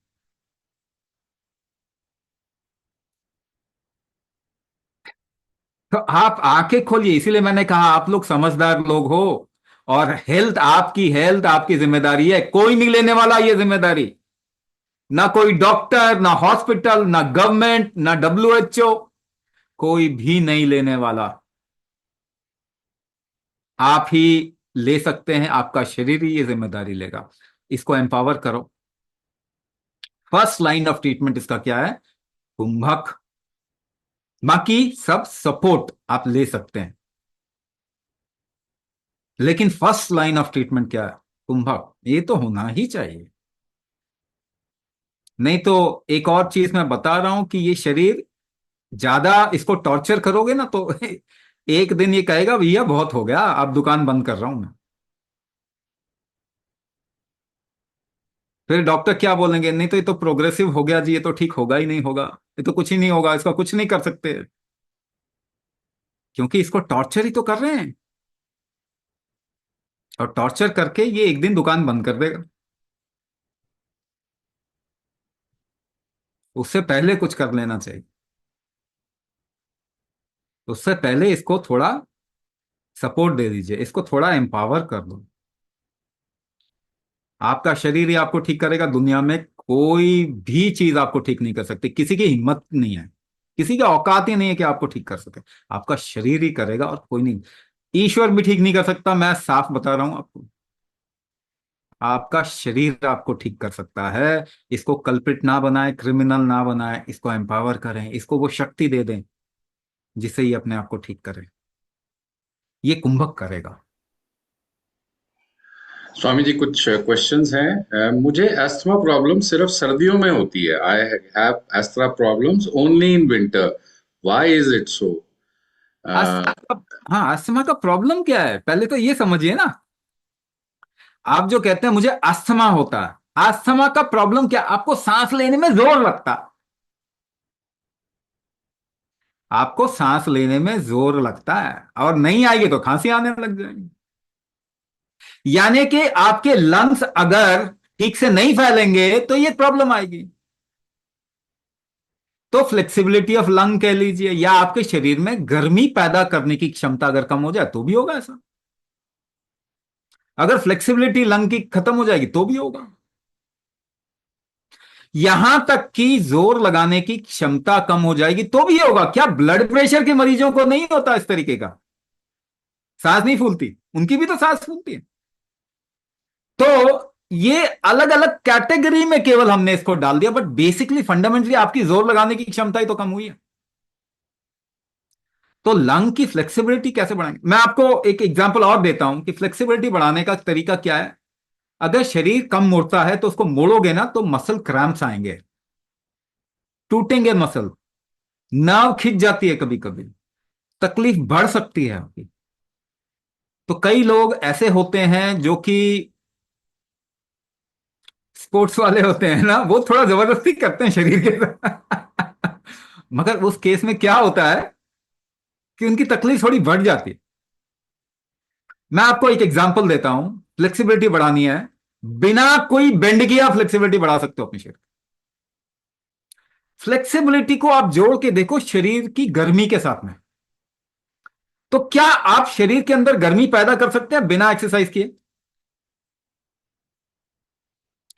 तो आप आंखें खोलिए। इसीलिए मैंने कहा आप लोग समझदार लोग हो, और हेल्थ आपकी जिम्मेदारी है, कोई नहीं लेने वाला ये जिम्मेदारी, ना कोई डॉक्टर, ना हॉस्पिटल, ना गवर्नमेंट, ना WHO, कोई भी नहीं लेने वाला। आप ही ले सकते हैं, आपका शरीर ही ये जिम्मेदारी लेगा। इसको एम्पावर करो। फर्स्ट लाइन ऑफ ट्रीटमेंट इसका क्या है? कुंभक। बाकी सब सपोर्ट आप ले सकते हैं, लेकिन फर्स्ट लाइन ऑफ ट्रीटमेंट क्या है? कुंभक। ये तो होना ही चाहिए। नहीं तो एक और चीज मैं बता रहा हूं कि ये शरीर ज्यादा इसको टॉर्चर करोगे ना तो एक दिन ये कहेगा भैया बहुत हो गया, अब दुकान बंद कर रहा हूं मैं। फिर डॉक्टर क्या बोलेंगे? नहीं तो ये तो प्रोग्रेसिव हो गया जी, ये तो ठीक होगा ही नहीं होगा, ये तो कुछ ही नहीं होगा, इसका कुछ नहीं कर सकते, क्योंकि इसको टॉर्चर ही तो कर रहे हैं। और टॉर्चर करके ये एक दिन दुकान बंद कर देगा। उससे पहले कुछ कर लेना चाहिए। उससे पहले इसको थोड़ा सपोर्ट दे दीजिए, इसको थोड़ा एम्पावर कर दो। आपका शरीर ही आपको ठीक करेगा। दुनिया में कोई भी चीज आपको ठीक नहीं कर सकती, किसी की हिम्मत नहीं है, किसी की औकात ही नहीं है कि आपको ठीक कर सके। आपका शरीर ही करेगा और कोई नहीं। ईश्वर भी ठीक नहीं कर सकता, मैं साफ बता रहा हूं आपको। आपका शरीर आपको ठीक कर सकता है। इसको कल्प्रिट ना बनाए, क्रिमिनल ना बनाए, इसको एम्पावर करें, इसको वो शक्ति दे दें जिससे ये अपने आप को ठीक करे। ये कुंभक करेगा। स्वामी जी कुछ क्वेश्चंस हैं। मुझे एस्थमा प्रॉब्लम सिर्फ सर्दियों में होती है। I have asthma problems only in winter, why is it so? हाँ, अस्थमा का प्रॉब्लम क्या है पहले तो ये समझिए ना। आप जो कहते हैं मुझे अस्थमा होता है, अस्थमा का प्रॉब्लम क्या? आपको सांस लेने में जोर लगता, आपको सांस लेने में जोर लगता है, और नहीं आएगी तो खांसी आने लग जाएगी। यानी कि आपके लंग्स अगर ठीक से नहीं फैलेंगे तो ये प्रॉब्लम आएगी। तो फ्लेक्सिबिलिटी ऑफ लंग कह लीजिए, या आपके शरीर में गर्मी पैदा करने की क्षमता अगर कम हो जाए तो भी होगा ऐसा। अगर फ्लेक्सिबिलिटी लंग की खत्म हो जाएगी तो भी होगा। यहां तक कि जोर लगाने की क्षमता कम हो जाएगी तो भी होगा। क्या ब्लड प्रेशर के मरीजों को नहीं होता इस तरीके का? सांस नहीं फूलती, उनकी भी तो सांस फूलती है। तो ये अलग अलग कैटेगरी में केवल हमने इसको डाल दिया, बट बेसिकली फंडामेंटली आपकी जोर लगाने की क्षमता ही तो कम हुई है। तो लंग की फ्लेक्सिबिलिटी कैसे बढ़ाएंगे? मैं आपको एक एग्जांपल और देता हूं कि फ्लेक्सिबिलिटी बढ़ाने का तरीका क्या है। अगर शरीर कम मोड़ता है तो उसको मोड़ोगे ना तो मसल क्रैम्प्स आएंगे, टूटेंगे मसल, नर्व खिंच जाती है, कभी कभी तकलीफ बढ़ सकती है आपकी। तो कई लोग ऐसे होते हैं जो कि स्पोर्ट्स वाले होते हैं ना, वो थोड़ा जबरदस्ती करते हैं शरीर के साथ मगर उस केस में क्या होता है कि उनकी तकलीफ थोड़ी बढ़ जाती है। मैं आपको एक एग्जांपल देता हूं। फ्लेक्सिबिलिटी बढ़ानी है, बिना कोई बेंड किए आप फ्लेक्सिबिलिटी बढ़ा सकते हो अपने शरीर। फ्लेक्सिबिलिटी को आप जोड़ के देखो शरीर की गर्मी के साथ में, तो क्या आप शरीर के अंदर गर्मी पैदा कर सकते हैं बिना एक्सरसाइज किए?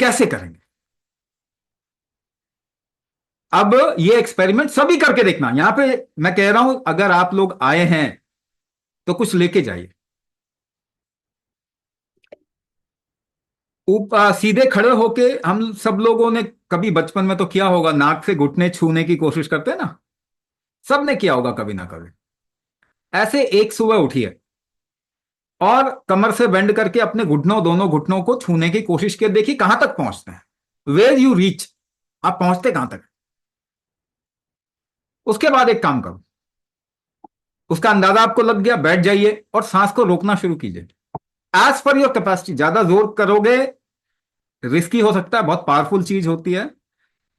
कैसे करेंगे? अब ये एक्सपेरिमेंट सभी करके देखना। यहां पे मैं कह रहा हूं अगर आप लोग आए हैं तो कुछ लेके जाइए। ऊपर सीधे खड़े होके, हम सब लोगों ने कभी बचपन में तो किया होगा, नाक से घुटने छूने की कोशिश करते हैं ना, सबने किया होगा कभी ना कभी। ऐसे एक सुबह उठिए और कमर से बेंड करके अपने घुटनों, दोनों घुटनों को छूने की कोशिश किए, देखिए कहां तक पहुंचते हैं, वेयर यू रीच, आप पहुंचते कहां तक। उसके बाद एक काम करो, उसका अंदाजा आपको लग गया, बैठ जाइए और सांस को रोकना शुरू कीजिए एज पर योर कैपेसिटी। ज्यादा जोर करोगे रिस्की हो सकता है, बहुत पावरफुल चीज होती है,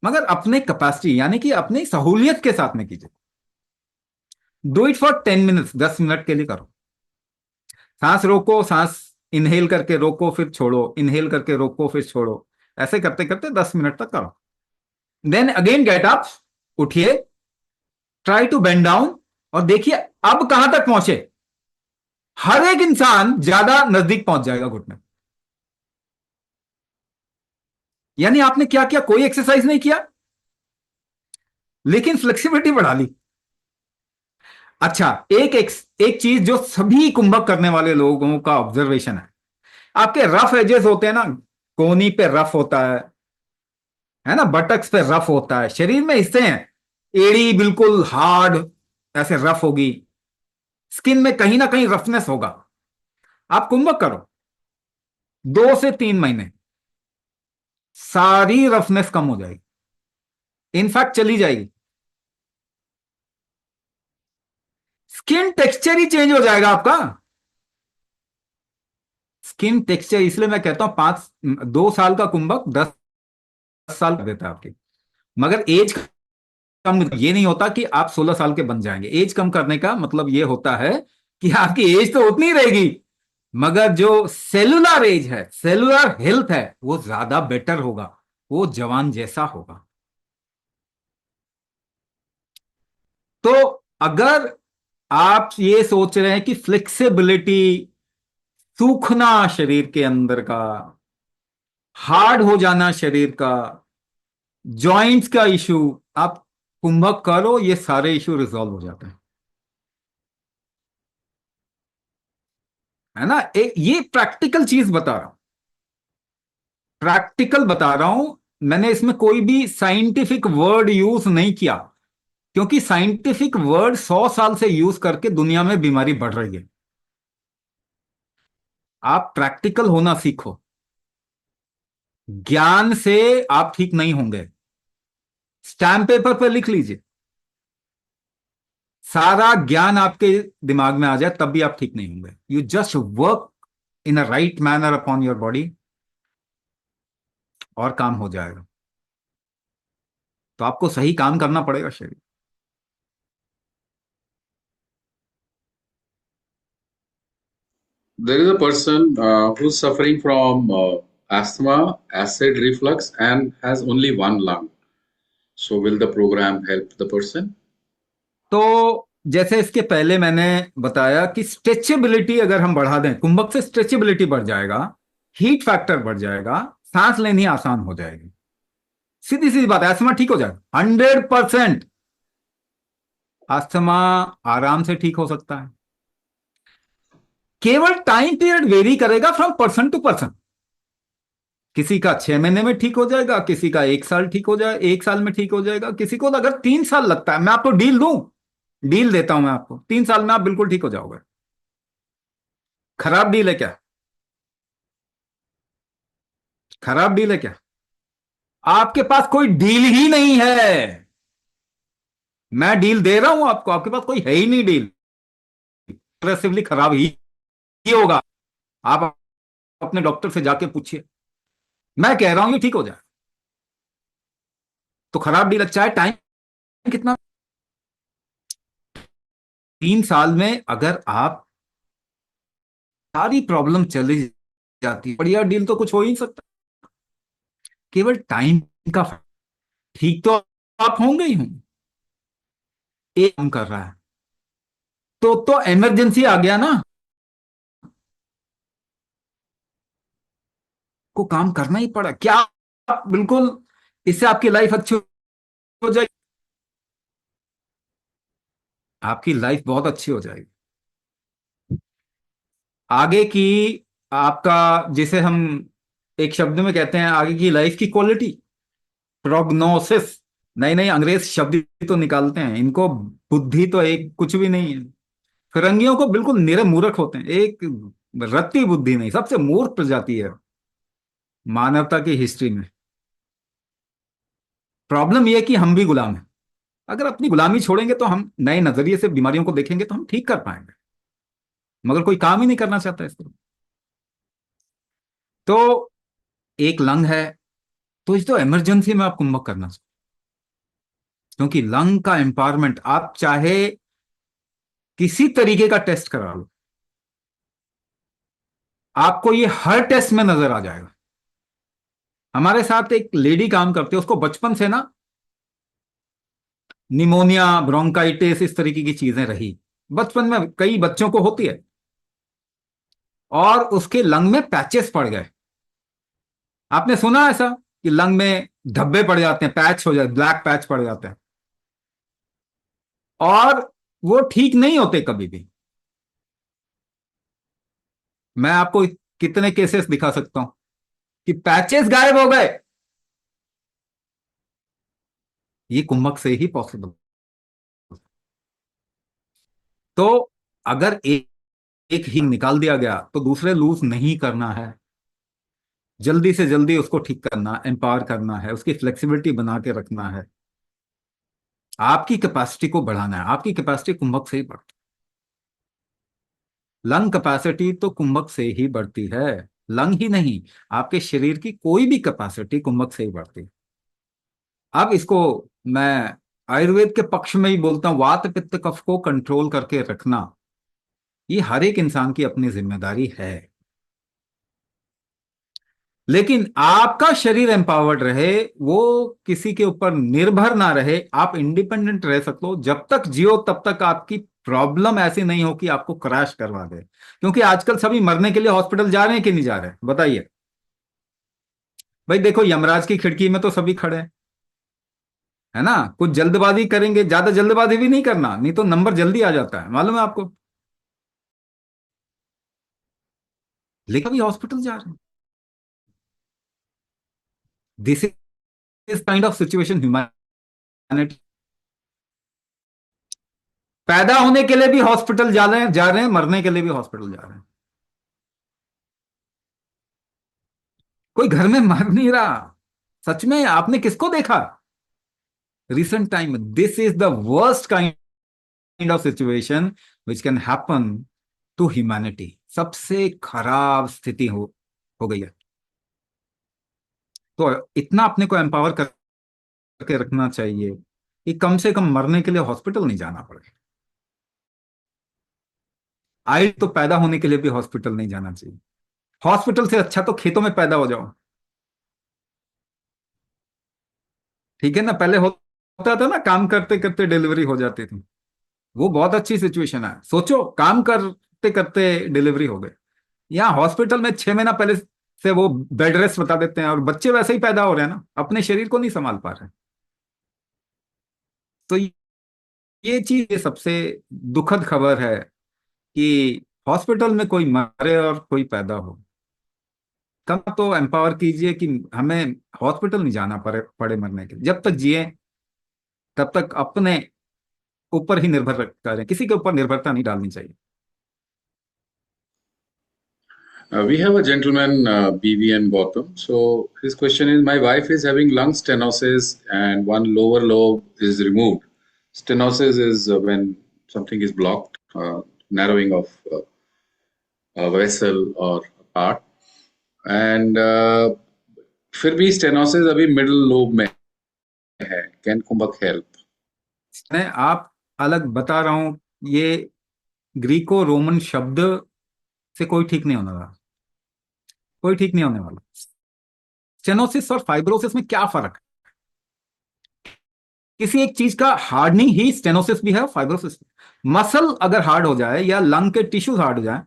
मगर अपने कैपेसिटी यानी कि अपनी सहूलियत के साथ में कीजिए। Do it for 10 minutes, 10 minute के लिए करो। सांस रोको, सांस इनहेल करके रोको फिर छोड़ो, इनहेल करके रोको फिर छोड़ो, ऐसे करते करते 10 मिनट तक करो। देन अगेन गेट अप, उठिए, ट्राई टू बेंड डाउन और देखिए अब कहां तक पहुंचे। हर एक इंसान ज्यादा नजदीक पहुंच जाएगा घुटने। यानी आपने क्या किया? कोई एक्सरसाइज नहीं किया, लेकिन फ्लेक्सिबिलिटी बढ़ा ली। अच्छा, एक चीज जो सभी कुंभक करने वाले लोगों का ऑब्जर्वेशन आपके रफ एजेस होते हैं ना, कोहनी पे रफ होता है ना, बटक्स पे रफ होता है, शरीर में हिस्से हैं, एड़ी बिल्कुल हार्ड ऐसे रफ होगी, स्किन में कहीं ना कहीं रफनेस होगा। आप कुंभक करो 2 से 3 महीने, सारी रफनेस कम हो जाएगी, इनफैक्ट चली जाएगी। स्किन टेक्सचर ही चेंज हो जाएगा आपका। स्किन टेक्सचर, इसलिए मैं कहता हूं 2 साल का कुंभक 10 साल कर देता है आपके। मगर एज कम ये नहीं होता कि आप 16 साल के बन जाएंगे। एज कम करने का मतलब ये होता है कि आपकी एज तो उतनी रहेगी, मगर जो सेलुलर एज है, सेलुलर हेल्थ है, वो ज्यादा बेटर होगा, वो जवान जैसा होगा। तो अगर आप ये सोच रहे हैं कि फ्लेक्सिबिलिटी, सूखना शरीर के अंदर का, हार्ड हो जाना शरीर का, जॉइंट्स का इशू, आप कुंभक करो, ये सारे इशू रिजॉल्व हो जाते हैं, है ना। ये प्रैक्टिकल चीज बता रहा हूं, प्रैक्टिकल बता रहा हूं। मैंने इसमें कोई भी साइंटिफिक वर्ड यूज नहीं किया, क्योंकि साइंटिफिक वर्ड 100 साल से यूज करके दुनिया में बीमारी बढ़ रही है। आप प्रैक्टिकल होना सीखो। ज्ञान से आप ठीक नहीं होंगे। स्टैम्प पेपर पर लिख लीजिए, सारा ज्ञान आपके दिमाग में आ जाए, तब भी आप ठीक नहीं होंगे। You just work in a right manner upon your body, और काम हो जाएगा। तो आपको सही काम करना पड़ेगा शरीर। There is a person who's suffering from asthma, acid reflux, and has only one lung. So, will the program help the person? तो जैसे इसके पहले मैंने बताया कि स्ट्रेचेबिलिटी अगर हम बढ़ा दें, कुंभक से स्ट्रेचेबिलिटी बढ़ जाएगा, हीट फैक्टर बढ़ जाएगा, सांस लेनी आसान हो जाएगी। सीधी सीधी बात है, अस्थमा ठीक हो जाएगा 100%। अस्थमा आराम से ठीक हो सकता है, केवल टाइम पीरियड वेरी करेगा फ्रॉम पर्सन टू पर्सन। किसी का 6 महीने में ठीक हो जाएगा, किसी का 1 साल ठीक हो जाए, 1 साल में ठीक हो जाएगा, किसी को अगर 3 साल लगता है। मैं आपको डील दूं, डील देता हूं मैं आपको, 3 साल में आप बिल्कुल ठीक हो जाओगे। खराब डील है क्या? खराब डील है क्या? आपके पास कोई डील ही नहीं है। मैं डील दे रहा हूं आपको, आपके पास कोई है ही नहीं डील। प्रोग्रेसिवली खराब ही होगा। आप अपने डॉक्टर से जाके पूछिए, मैं कह रहा हूं ये ठीक हो जाए। तो खराब डील अच्छा है। टाइम कितना? 3 साल में अगर आप सारी प्रॉब्लम चली जाती, बढ़िया डील तो कुछ हो ही नहीं सकता। केवल टाइम का फर्क। ठीक तो आप होंगे ही होंगे। एक काम कर रहा है तो इमरजेंसी आ गया ना, को काम करना ही पड़ा। क्या आप बिल्कुल इससे आपकी लाइफ अच्छी हो जाएगी? आपकी लाइफ बहुत अच्छी हो जाएगी। आगे की आपका, जिसे हम एक शब्द में कहते हैं, आगे की लाइफ की क्वालिटी, प्रोग्नोसिस। नई नई अंग्रेज शब्द ही तो निकालते हैं, इनको बुद्धि तो एक कुछ भी नहीं है। फिरंगियों को बिल्कुल निरे मूर्ख होते हैं, एक रत्ती बुद्धि नहीं, सबसे मूर्ख प्रजाति है मानवता की हिस्ट्री में। प्रॉब्लम यह है कि हम भी गुलाम हैं। अगर अपनी गुलामी छोड़ेंगे तो हम नए नजरिए से बीमारियों को देखेंगे, तो हम ठीक कर पाएंगे। मगर कोई काम ही नहीं करना चाहता इसको। तो एक लंग है, तो इस तो इमरजेंसी में आप कुंभक करना चाहिए, क्योंकि लंग का एम्पावरमेंट, आप चाहे किसी तरीके का टेस्ट करा लो, आपको ये हर टेस्ट में नजर आ जाएगा। हमारे साथ एक लेडी काम करती है, उसको बचपन से ना निमोनिया, ब्रोंकाइटिस, इस तरीके की चीजें रही। बचपन में कई बच्चों को होती है। और उसके लंग में पैचेस पड़ गए। आपने सुना ऐसा कि लंग में धब्बे पड़ जाते हैं, पैच हो जाते, ब्लैक पैच पड़ जाते हैं, और वो ठीक नहीं होते कभी भी। मैं आपको कितने केसेस दिखा सकता हूं कि पैचेस गायब हो गए। ये कुंभक से ही पॉसिबल। तो अगर एक ही निकाल दिया गया तो दूसरे लूज नहीं करना है, जल्दी से जल्दी उसको ठीक करना, एम्पावर करना है, उसकी फ्लेक्सिबिलिटी बना के रखना है, आपकी कैपेसिटी को बढ़ाना है। आपकी कैपेसिटी कुंभक से ही बढ़ती, लंग कैपेसिटी तो कुंभक से ही बढ़ती है। लंग ही नहीं, आपके शरीर की कोई भी कैपेसिटी कुंभक से ही बढ़ती है। अब इसको मैं आयुर्वेद के पक्ष में ही बोलता हूं, वात पित्त कफ को कंट्रोल करके रखना ये हर एक इंसान की अपनी जिम्मेदारी है। लेकिन आपका शरीर एम्पावर्ड रहे, वो किसी के ऊपर निर्भर ना रहे, आप इंडिपेंडेंट रह सकते हो। जब तक जियो तब तक आपकी प्रॉब्लम ऐसी नहीं हो कि आपको क्रैश करवा दे। क्योंकि आजकल सभी मरने के लिए हॉस्पिटल जा रहे हैं कि नहीं जा रहे हैं, बताइए भाई। देखो यमराज की खिड़की में तो सभी खड़े हैं, है ना। कुछ जल्दबाजी करेंगे, ज्यादा जल्दबाजी भी नहीं करना, नहीं तो नंबर जल्दी आ जाता है, मालूम है आपको। लेकिन अभी हॉस्पिटल जा रहे हैं। This is kind of situation humanity. पैदा होने के लिए भी हॉस्पिटल जा रहे हैं, मरने के लिए भी हॉस्पिटल जा रहे हैं। कोई घर में मर नहीं रहा। सच में आपने किसको देखा रिसेंट टाइम में? This is the worst kind of situation which can happen to humanity. सबसे खराब स्थिति हो गई है। तो इतना अपने को एम्पावर करके रखना चाहिए कि कम से कम मरने के लिए हॉस्पिटल नहीं जाना पड़े। आई तो पैदा होने के लिए भी हॉस्पिटल नहीं जाना चाहिए। हॉस्पिटल से अच्छा तो खेतों में पैदा हो जाओ, ठीक है ना। पहले होता था ना, काम करते करते डिलीवरी हो जाती थी। वो बहुत अच्छी सिचुएशन है। सोचो, काम करते करते डिलीवरी हो गई। यहाँ हॉस्पिटल में 6 महीना पहले से वो बेड रेस्ट बता देते हैं, और बच्चे वैसे ही पैदा हो रहे हैं ना, अपने शरीर को नहीं संभाल पा रहे हैं। तो ये चीज, ये सबसे दुखद खबर है कि हॉस्पिटल में कोई मरे और कोई पैदा हो। कम तो एम्पावर कीजिए कि हमें हॉस्पिटल नहीं जाना पड़े मरने के लिए। जब तक जिए तब तक अपने ऊपर ही निर्भर करें, किसी के ऊपर निर्भरता नहीं डालनी चाहिए। We have a gentleman, BVN Gautam. So his question is: my wife is having lung stenosis and one lower lobe is removed. Stenosis is when something is blocked, narrowing of a vessel or a part. And फिर भी stenosis अभी middle lobe में है. Can कुंभक help? मैं आप अलग बता रहा हूं, ये ग्रीको रोमन शब्द से कोई ठीक नहीं होने वाला, कोई ठीक नहीं होने वाला। स्टेनोसिस और फाइब्रोसिस में क्या फर्क है? किसी एक चीज का हार्डनिंग ही स्टेनोसिस भी है, फाइब्रोसिस भी। मसल अगर हार्ड हो जाए या लंग के टिश्यूज हार्ड हो जाए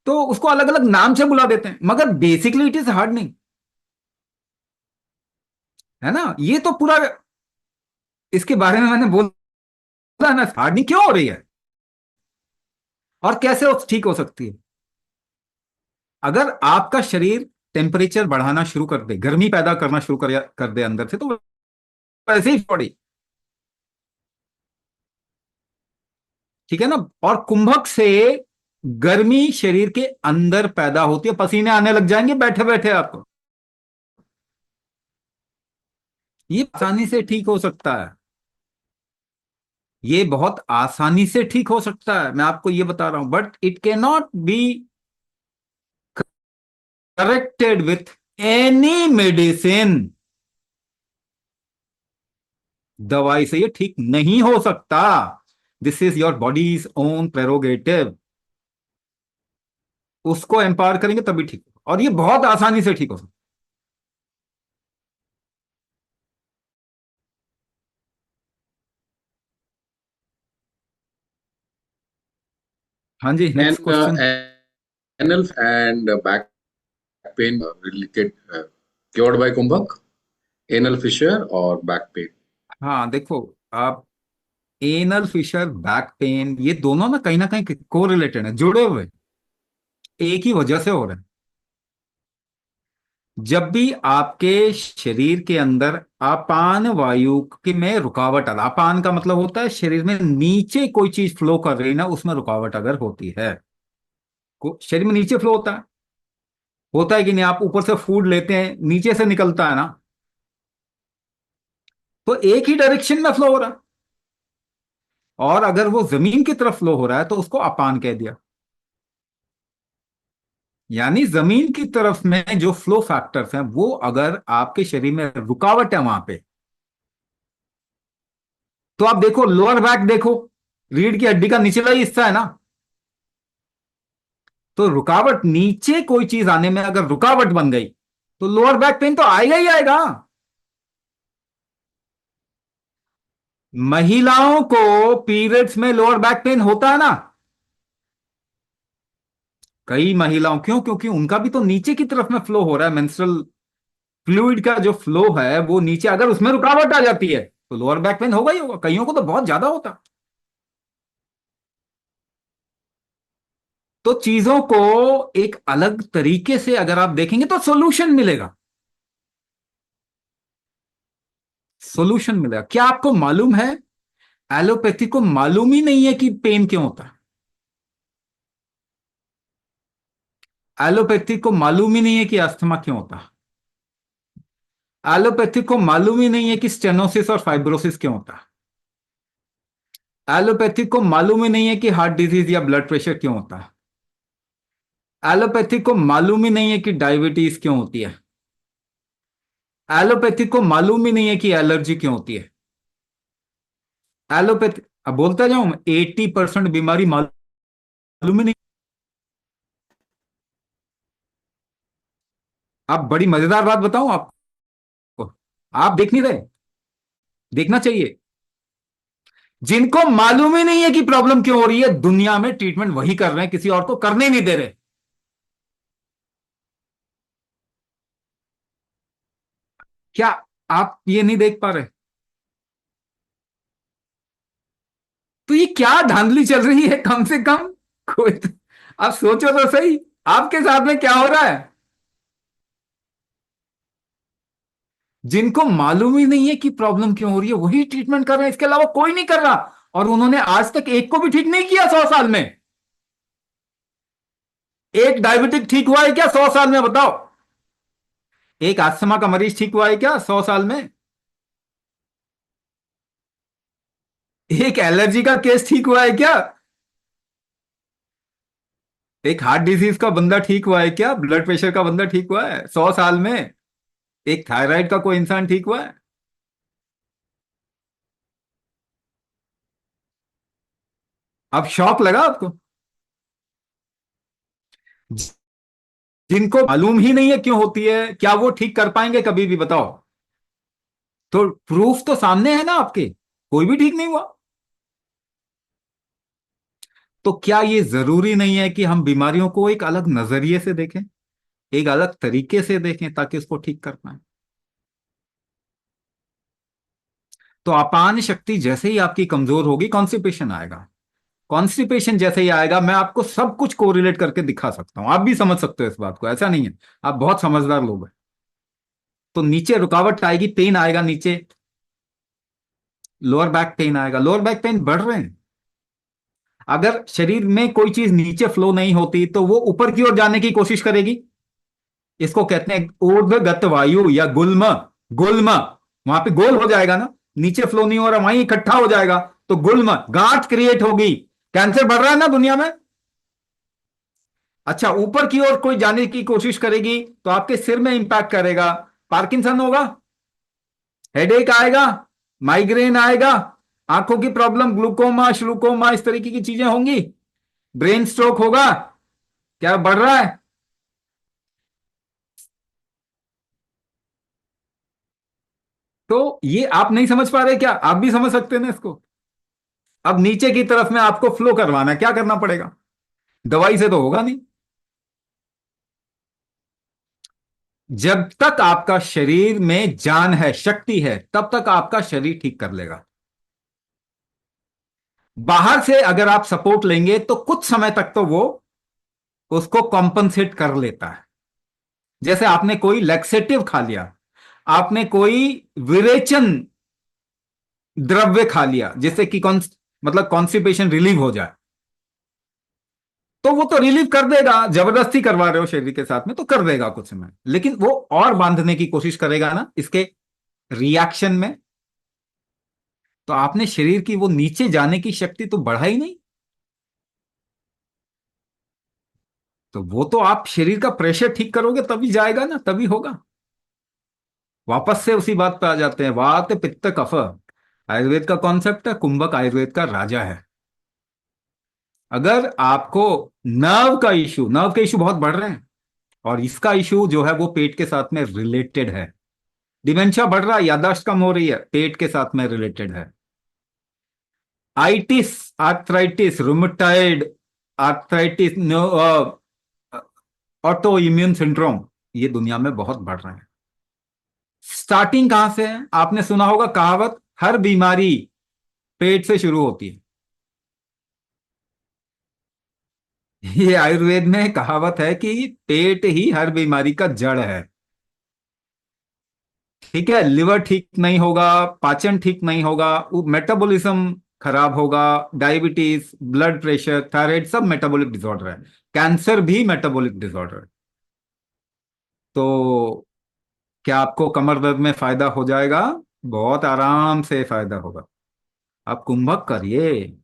तो उसको अलग अलग नाम से बुला देते हैं, मगर बेसिकली इट इज हार्डनिंग, है ना। ये तो पूरा इसके बारे में मैंने बोला ना, हार्डनिंग क्यों हो रही है और कैसे ठीक हो सकती है। अगर आपका शरीर टेम्परेचर बढ़ाना शुरू कर दे, गर्मी पैदा करना शुरू कर दे अंदर से, तो वैसे ही बॉडी, ठीक है ना। और कुंभक से गर्मी शरीर के अंदर पैदा होती है, पसीने आने लग जाएंगे बैठे बैठे आपको। ये आसानी से ठीक हो सकता है, ये बहुत आसानी से ठीक हो सकता है, मैं आपको ये बता रहा हूं। But it can not be corrected with any medicine. दवाई से ये ठीक नहीं हो सकता। This is your bodies own prerogative. उसको एम्पावर करेंगे तभी ठीक होगा, और ये बहुत आसानी से ठीक हो सकता। हाँ जी, Can next question. Anal and back pain will get cured by Kumbhak? Anal fissure or back pain? हाँ देखो, आप एनल फिशर, बैक पेन, ये दोनों ना कहीं को रिलेटेड है, जुड़े हुए, एक ही वजह से हो रहे हैं। जब भी आपके शरीर के अंदर अपान वायु की में रुकावट आ, अपान का मतलब होता है शरीर में नीचे कोई चीज फ्लो कर रही ना, उसमें रुकावट अगर होती है, शरीर में नीचे फ्लो होता है कि नहीं? आप ऊपर से फूड लेते हैं, नीचे से निकलता है ना, तो एक ही डायरेक्शन में फ्लो हो रहा है। और अगर वो जमीन की तरफ फ्लो हो रहा है तो उसको अपान कह दिया। यानी जमीन की तरफ में जो फ्लो फैक्टर्स हैं, वो अगर आपके शरीर में रुकावट है वहां पे, तो आप देखो लोअर बैक, देखो रीढ़ की हड्डी का निचला ही हिस्सा है ना, तो रुकावट, नीचे कोई चीज आने में अगर रुकावट बन गई तो लोअर बैक पेन तो आएगा ही आएगा। महिलाओं को पीरियड्स में लोअर बैक पेन होता है ना, कई महिलाओं, क्यों? क्योंकि उनका भी तो नीचे की तरफ में फ्लो हो रहा है, मेंस्ट्रुअल फ्लूइड का जो फ्लो है वो नीचे, अगर उसमें रुकावट आ जाती है तो लोअर बैक पेन होगा ही होगा, कईयों को तो बहुत ज्यादा होता। तो चीजों को एक अलग तरीके से अगर आप देखेंगे तो सॉल्यूशन मिलेगा, सॉल्यूशन मिलेगा। क्या आपको मालूम है, एलोपैथी को मालूम ही नहीं है कि पेन क्यों होता है। एलोपैथी को मालूम ही नहीं है कि अस्थमा क्यों होता है। एलोपैथी को मालूम ही नहीं है कि स्टेनोसिस और फाइब्रोसिस क्यों होता है। एलोपैथी को मालूम ही नहीं है कि हार्ट डिजीज या ब्लड प्रेशर क्यों होता है। एलोपैथी को मालूम ही नहीं है कि डायबिटीज क्यों होती है। एलोपैथी को मालूम ही नहीं है कि एलर्जी क्यों होती है। एलोपैथी, अब बोलता जाऊं, 80% बीमारी मालूम ही नहीं। आप बड़ी मजेदार बात बताऊं आपको, आप देख नहीं रहे, देखना चाहिए। जिनको मालूम ही नहीं है कि प्रॉब्लम क्यों हो रही है, दुनिया में ट्रीटमेंट वही कर रहे हैं, किसी और को करने ही नहीं दे रहे। क्या आप ये नहीं देख पा रहे? तो ये क्या धांधली चल रही है? कम से कम कोई तो, आप सोचो तो सही, आपके साथ में क्या हो रहा है। जिनको मालूम ही नहीं है कि प्रॉब्लम क्यों हो रही है, वही ट्रीटमेंट कर रहे हैं, इसके अलावा कोई नहीं कर रहा। और उन्होंने आज तक एक को भी ठीक नहीं किया 100 साल में। एक डायबिटिक ठीक हुआ है क्या 100 साल में, बताओ? एक अस्थमा का मरीज ठीक हुआ है क्या 100 साल में? एक एलर्जी का केस ठीक हुआ है क्या? एक हार्ट डिजीज का बंदा ठीक हुआ है क्या? ब्लड प्रेशर का बंदा ठीक हुआ है 100 साल में? एक थायराइड का कोई इंसान ठीक हुआ है? अब शौक लगा आपको? जिनको मालूम ही नहीं है क्यों होती है, क्या वो ठीक कर पाएंगे कभी भी, बताओ? तो प्रूफ तो सामने है ना आपके, कोई भी ठीक नहीं हुआ। तो क्या ये जरूरी नहीं है कि हम बीमारियों को एक अलग नजरिए से देखें, एक अलग तरीके से देखें, ताकि उसको ठीक कर पाए? तो अपान शक्ति जैसे ही आपकी कमजोर होगी, कॉन्स्टिपेशन आएगा। कॉन्स्टिपेशन जैसे ही आएगा, मैं आपको सब कुछ कोरिलेट करके दिखा सकता हूं, आप भी समझ सकते हो इस बात को, ऐसा नहीं है, आप बहुत समझदार लोग हैं। तो नीचे रुकावट आएगी, पेन आएगा नीचे, लोअर बैक पेन आएगा, लोअर बैक पेन बढ़ रहे हैं। अगर शरीर में कोई चीज नीचे फ्लो नहीं होती तो वो ऊपर की ओर जाने की कोशिश करेगी। इसको कहते हैं ऊर्ध्वगत वायु या गुल्म। गुल्म, वहां पे गोल हो जाएगा ना, नीचे फ्लो नहीं हो रहा, वहीं इकट्ठा हो जाएगा, तो गुल्म, गांठ क्रिएट होगी। कैंसर बढ़ रहा है ना दुनिया में। अच्छा, ऊपर की ओर कोई जाने की कोशिश करेगी तो आपके सिर में इंपैक्ट करेगा, पार्किंसन होगा, हेडेक आएगा, माइग्रेन आएगा, आंखों की प्रॉब्लम, ग्लूकोमा श्लूकोमा, इस तरीके की चीजें होंगी, ब्रेन स्ट्रोक होगा। क्या बढ़ रहा है? तो ये आप नहीं समझ पा रहे क्या? आप भी समझ सकते हैं ना इसको। अब नीचे की तरफ में आपको फ्लो करवाना है, क्या करना पड़ेगा? दवाई से तो होगा नहीं। जब तक आपका शरीर में जान है, शक्ति है, तब तक आपका शरीर ठीक कर लेगा। बाहर से अगर आप सपोर्ट लेंगे तो कुछ समय तक तो वो उसको कॉम्पनसेट कर लेता है। जैसे आपने कोई लैक्सेटिव खा लिया, आपने कोई विरेचन द्रव्य खा लिया जिससे कि मतलब कॉन्स्टिपेशन रिलीव हो जाए, तो वो तो रिलीव कर देगा। जबरदस्ती करवा रहे हो शरीर के साथ में तो कर देगा कुछ समय, लेकिन वो और बांधने की कोशिश करेगा ना इसके रिएक्शन में। तो आपने शरीर की वो नीचे जाने की शक्ति तो बढ़ाई नहीं। तो वो तो आप शरीर का प्रेशर ठीक करोगे तभी जाएगा ना, तभी होगा। वापस से उसी बात पे आ जाते हैं, वात पित्त कफ। आयुर्वेद का कॉन्सेप्ट है, कुंभक आयुर्वेद का राजा है। अगर आपको नर्व के इशू बहुत बढ़ रहे हैं, और इसका इशू जो है वो पेट के साथ में रिलेटेड है। डिमेंशिया बढ़ रहा है, याददाश्त कम हो रही है, पेट के साथ में रिलेटेड है। Itis, arthritis, rheumatoid arthritis, auto immune syndrome, ये दुनिया में बहुत बढ़ रहे हैं। स्टार्टिंग कहां से है? आपने सुना होगा कहावत, हर बीमारी पेट से शुरू होती है। ये आयुर्वेद में कहावत है कि पेट ही हर बीमारी का जड़ है। ठीक है, लिवर ठीक नहीं होगा, पाचन ठीक नहीं होगा, मेटाबॉलिज्म खराब होगा, डायबिटीज, ब्लड प्रेशर, थायराइड, सब मेटाबॉलिक डिसऑर्डर है। कैंसर भी मेटाबॉलिक डिसऑर्डर है। तो क्या आपको कमर दर्द में फायदा हो जाएगा? बहुत आराम से फायदा होगा। आप कुंभक करिए।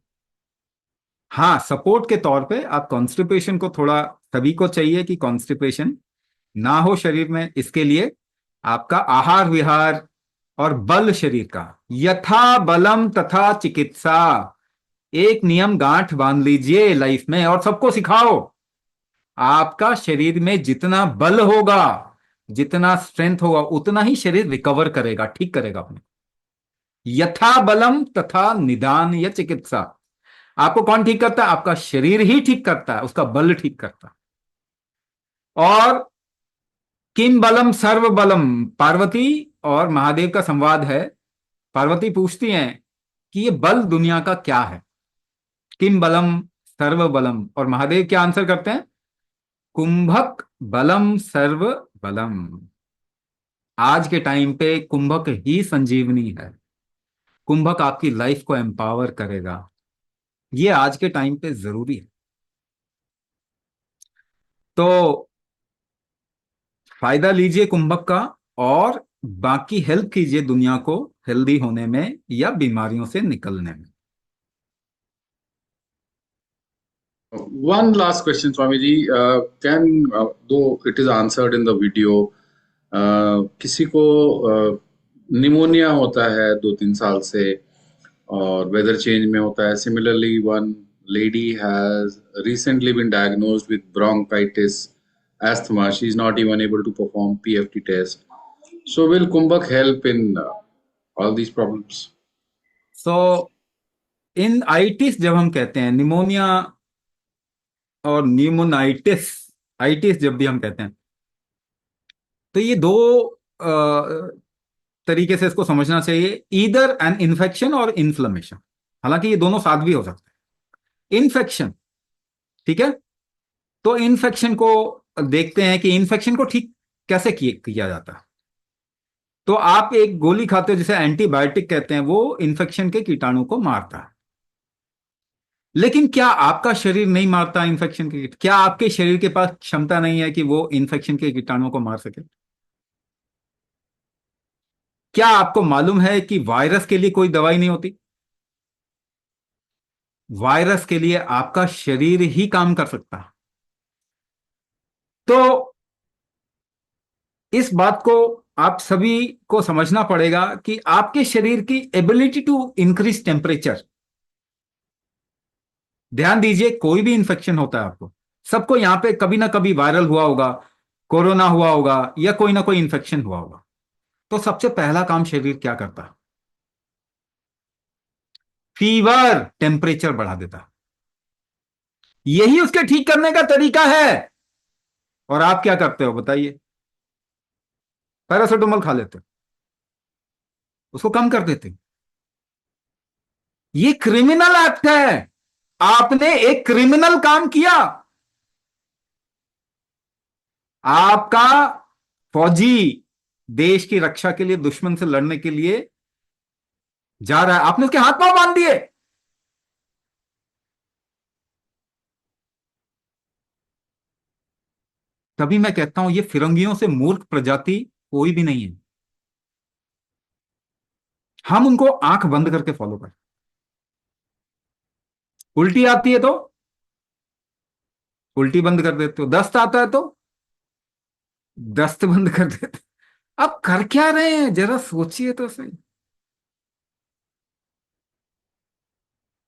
हाँ, सपोर्ट के तौर पे आप कॉन्स्टिपेशन को थोड़ा, सभी को चाहिए कि कॉन्स्टिपेशन ना हो शरीर में। इसके लिए आपका आहार विहार और बल शरीर का, यथा बलम तथा चिकित्सा, एक नियम गांठ बांध लीजिए लाइफ में और सबको सिखाओ। आपका शरीर में जितना बल होगा, जितना स्ट्रेंथ होगा, उतना ही शरीर रिकवर करेगा, ठीक करेगा अपने। यथा बलम तथा निदान या चिकित्सा। आपको कौन ठीक करता है? आपका शरीर ही ठीक करता है, उसका बल ठीक करता है। और किम बलम सर्व बलम, पार्वती और महादेव का संवाद है। पार्वती पूछती हैं कि ये बल दुनिया का क्या है, किम बलम सर्व बलम, और महादेव क्या आंसर करते हैं? कुंभक बलम सर्व बलम। आज के टाइम पे कुंभक ही संजीवनी है। कुंभक आपकी लाइफ को एम्पावर करेगा। ये आज के टाइम पे जरूरी है। तो फायदा लीजिए कुंभक का, और बाकी हेल्प कीजिए दुनिया को हेल्दी होने में या बीमारियों से निकलने में। One last question, Swamiji. Though it is answered in the video, किसी को निमोनिया होता है 2-3 साल से और वेदर चेंज में होता है. Similarly, one lady has recently been diagnosed with bronchitis, asthma. She is not even able to perform PFT test. So will Kumbhak help in all these problems? So in itis जब हम कहते हैं, pneumonia और pneumonitis, itis जब भी हम कहते हैं, तो ये दो तरीके से इसको समझना चाहिए, ईदर एन इन्फेक्शन और इन्फ्लेमेशन। हालांकि ये दोनों साथ भी हो सकते हैं। इन्फेक्शन, ठीक है, तो इन्फेक्शन को देखते हैं कि इन्फेक्शन को ठीक कैसे किया जाता है। तो आप एक गोली खाते हो जिसे एंटीबायोटिक कहते हैं, वो इन्फेक्शन के कीटाणु को मारता है। लेकिन क्या आपका शरीर नहीं मारता इन्फेक्शन के क्या आपके शरीर के पास क्षमता नहीं है कि वो इन्फेक्शन के कीटाणुओं को मार सके? क्या आपको मालूम है कि वायरस के लिए कोई दवाई नहीं होती? वायरस के लिए आपका शरीर ही काम कर सकता है। तो इस बात को आप सभी को समझना पड़ेगा कि आपके शरीर की एबिलिटी टू इंक्रीज टेम्परेचर। ध्यान दीजिए, कोई भी इंफेक्शन होता है आपको, सबको यहां पे कभी ना कभी वायरल हुआ होगा, कोरोना हुआ होगा, या कोई ना कोई इंफेक्शन हुआ होगा। तो सबसे पहला काम शरीर क्या करता है? फीवर, टेम्परेचर बढ़ा देता है। यही उसके ठीक करने का तरीका है। और आप क्या करते हो बताइए? पैरासिटामोल खा लेते, उसको कम कर देते। ये क्रिमिनल एक्ट है, आपने एक क्रिमिनल काम किया। आपका फौजी देश की रक्षा के लिए दुश्मन से लड़ने के लिए जा रहा है, आपने उसके हाथ पांव बांध दिए। तभी मैं कहता हूं ये फिरंगियों से मूर्ख प्रजाति कोई भी नहीं है। हम उनको आंख बंद करके फॉलो करें। उल्टी आती है तो उल्टी बंद कर देते हो, दस्त आता है तो दस्त बंद कर देते हो। अब कर क्या रहे हैं, जरा सोचिए तो सही।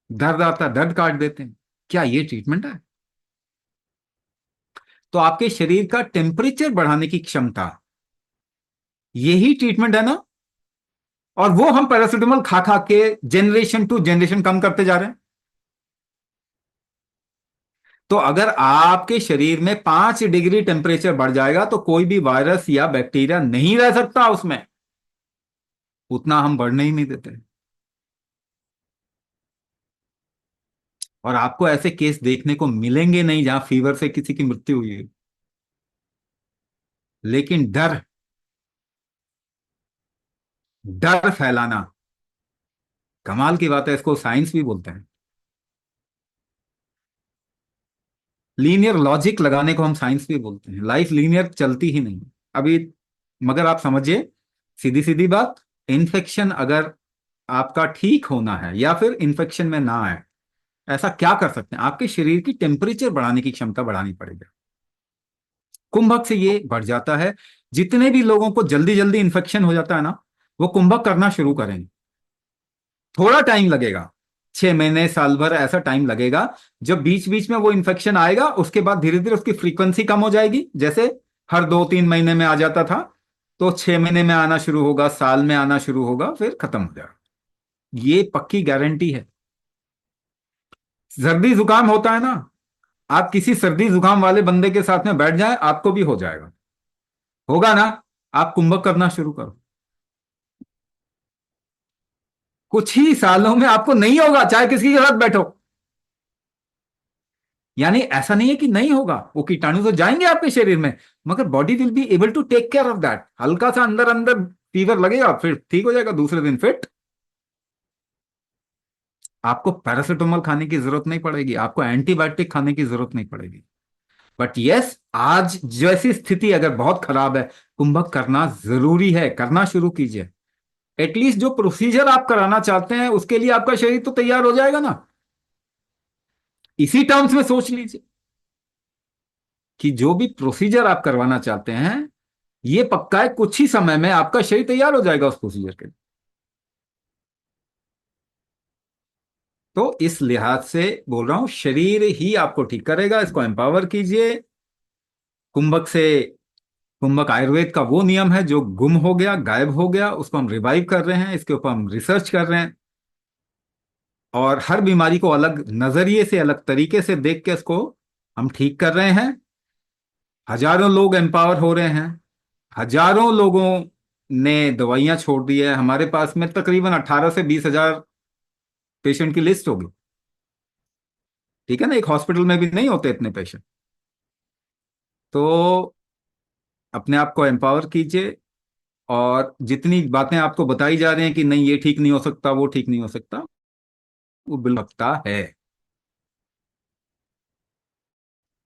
दर्द आता है, दर्द काट देते हैं, क्या ये ट्रीटमेंट है? तो आपके शरीर का टेम्परेचर बढ़ाने की क्षमता, यही ट्रीटमेंट है ना? और वो हम पैरासिटामोल खा खा के जनरेशन टू जनरेशन कम करते जा रहे हैं। तो अगर आपके शरीर में 5 डिग्री टेम्परेचर बढ़ जाएगा तो कोई भी वायरस या बैक्टीरिया नहीं रह सकता उसमें, उतना हम बढ़ने ही नहीं देते। और आपको ऐसे केस देखने को मिलेंगे नहीं जहां फीवर से किसी की मृत्यु हुई है। लेकिन डर डर फैलाना कमाल की बात है, इसको साइंस भी बोलते हैं। लीनियर लॉजिक लगाने को हम साइंस भी बोलते हैं। लाइफ लीनियर चलती ही नहीं अभी। मगर आप समझिए, सीधी सीधी बात, इन्फेक्शन अगर आपका ठीक होना है या फिर इन्फेक्शन में ना आए, ऐसा क्या कर सकते हैं? आपके शरीर की टेम्परेचर बढ़ाने की क्षमता बढ़ानी पड़ेगी। कुंभक से ये बढ़ जाता है। जितने भी लोगों को जल्दी जल्दी इन्फेक्शन हो जाता है ना, वो कुंभक करना शुरू करेंगे। थोड़ा टाइम लगेगा, 6 महीने साल भर ऐसा टाइम लगेगा। जब बीच बीच में वो इन्फेक्शन आएगा, उसके बाद धीरे धीरे उसकी फ्रीक्वेंसी कम हो जाएगी। जैसे हर 2-3 महीने में आ जाता था, तो 6 महीने में आना शुरू होगा, साल में आना शुरू होगा, फिर खत्म हो जाएगा। ये पक्की गारंटी है। सर्दी जुकाम होता है ना, आप किसी सर्दी जुकाम वाले बंदे के साथ में बैठ जाए, आपको भी हो जाएगा। होगा ना? आप कुंभक करना शुरू करो, कुछ ही सालों में आपको नहीं होगा, चाहे किसी के साथ बैठो। यानी ऐसा नहीं है कि नहीं होगा, वो कीटाणु तो जाएंगे आपके शरीर में, मगर body will be able to take care of that. हल्का सा अंदर अंदर फीवर लगेगा, फिर ठीक हो जाएगा, दूसरे दिन फिट। आपको पैरासिटामोल खाने की जरूरत नहीं पड़ेगी, आपको एंटीबायोटिक खाने की जरूरत नहीं पड़ेगी। बट यस, आज जैसी स्थिति अगर बहुत खराब है, कुंभक करना जरूरी है। करना शुरू कीजिए। एटलीस्ट जो प्रोसीजर आप कराना चाहते हैं उसके लिए आपका शरीर तो तैयार हो जाएगा ना। इसी टर्म्स में सोच लीजिए कि जो भी प्रोसीजर आप करवाना चाहते हैं, ये पक्का है कुछ ही समय में आपका शरीर तैयार हो जाएगा उस प्रोसीजर के लिए। तो इस लिहाज से बोल रहा हूं, शरीर ही आपको ठीक करेगा, इसको एम्पावर कीजिए। कुंभक से कुंभक आयुर्वेद का वो नियम है जो गुम हो गया, गायब हो गया, उसको हम रिवाइव कर रहे हैं, इसके ऊपर हम रिसर्च कर रहे हैं। और हर बीमारी को अलग नजरिए से, अलग तरीके से देख के इसको हम ठीक कर रहे हैं। हजारों लोग एम्पावर हो रहे हैं, हजारों लोगों ने दवाइयां छोड़ दी है। हमारे पास में तकरीबन 18 से 20 हजार पेशेंट की लिस्ट होगी। ठीक है ना? एक हॉस्पिटल में भी नहीं होते इतने पेशेंट। तो अपने आप को एम्पावर कीजिए। और जितनी बातें आपको बताई जा रही हैं कि नहीं ये ठीक नहीं हो सकता, वो ठीक नहीं हो सकता, वो बिल्कुल सकता है,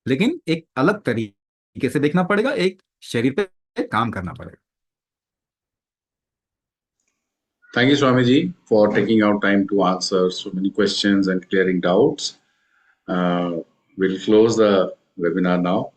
लेकिन एक अलग तरीके से देखना पड़ेगा, एक शरीर पे काम करना पड़ेगा। Thank you, Swamiji, for taking out time to answer so many questions and clearing doubts. We'll close the webinar now.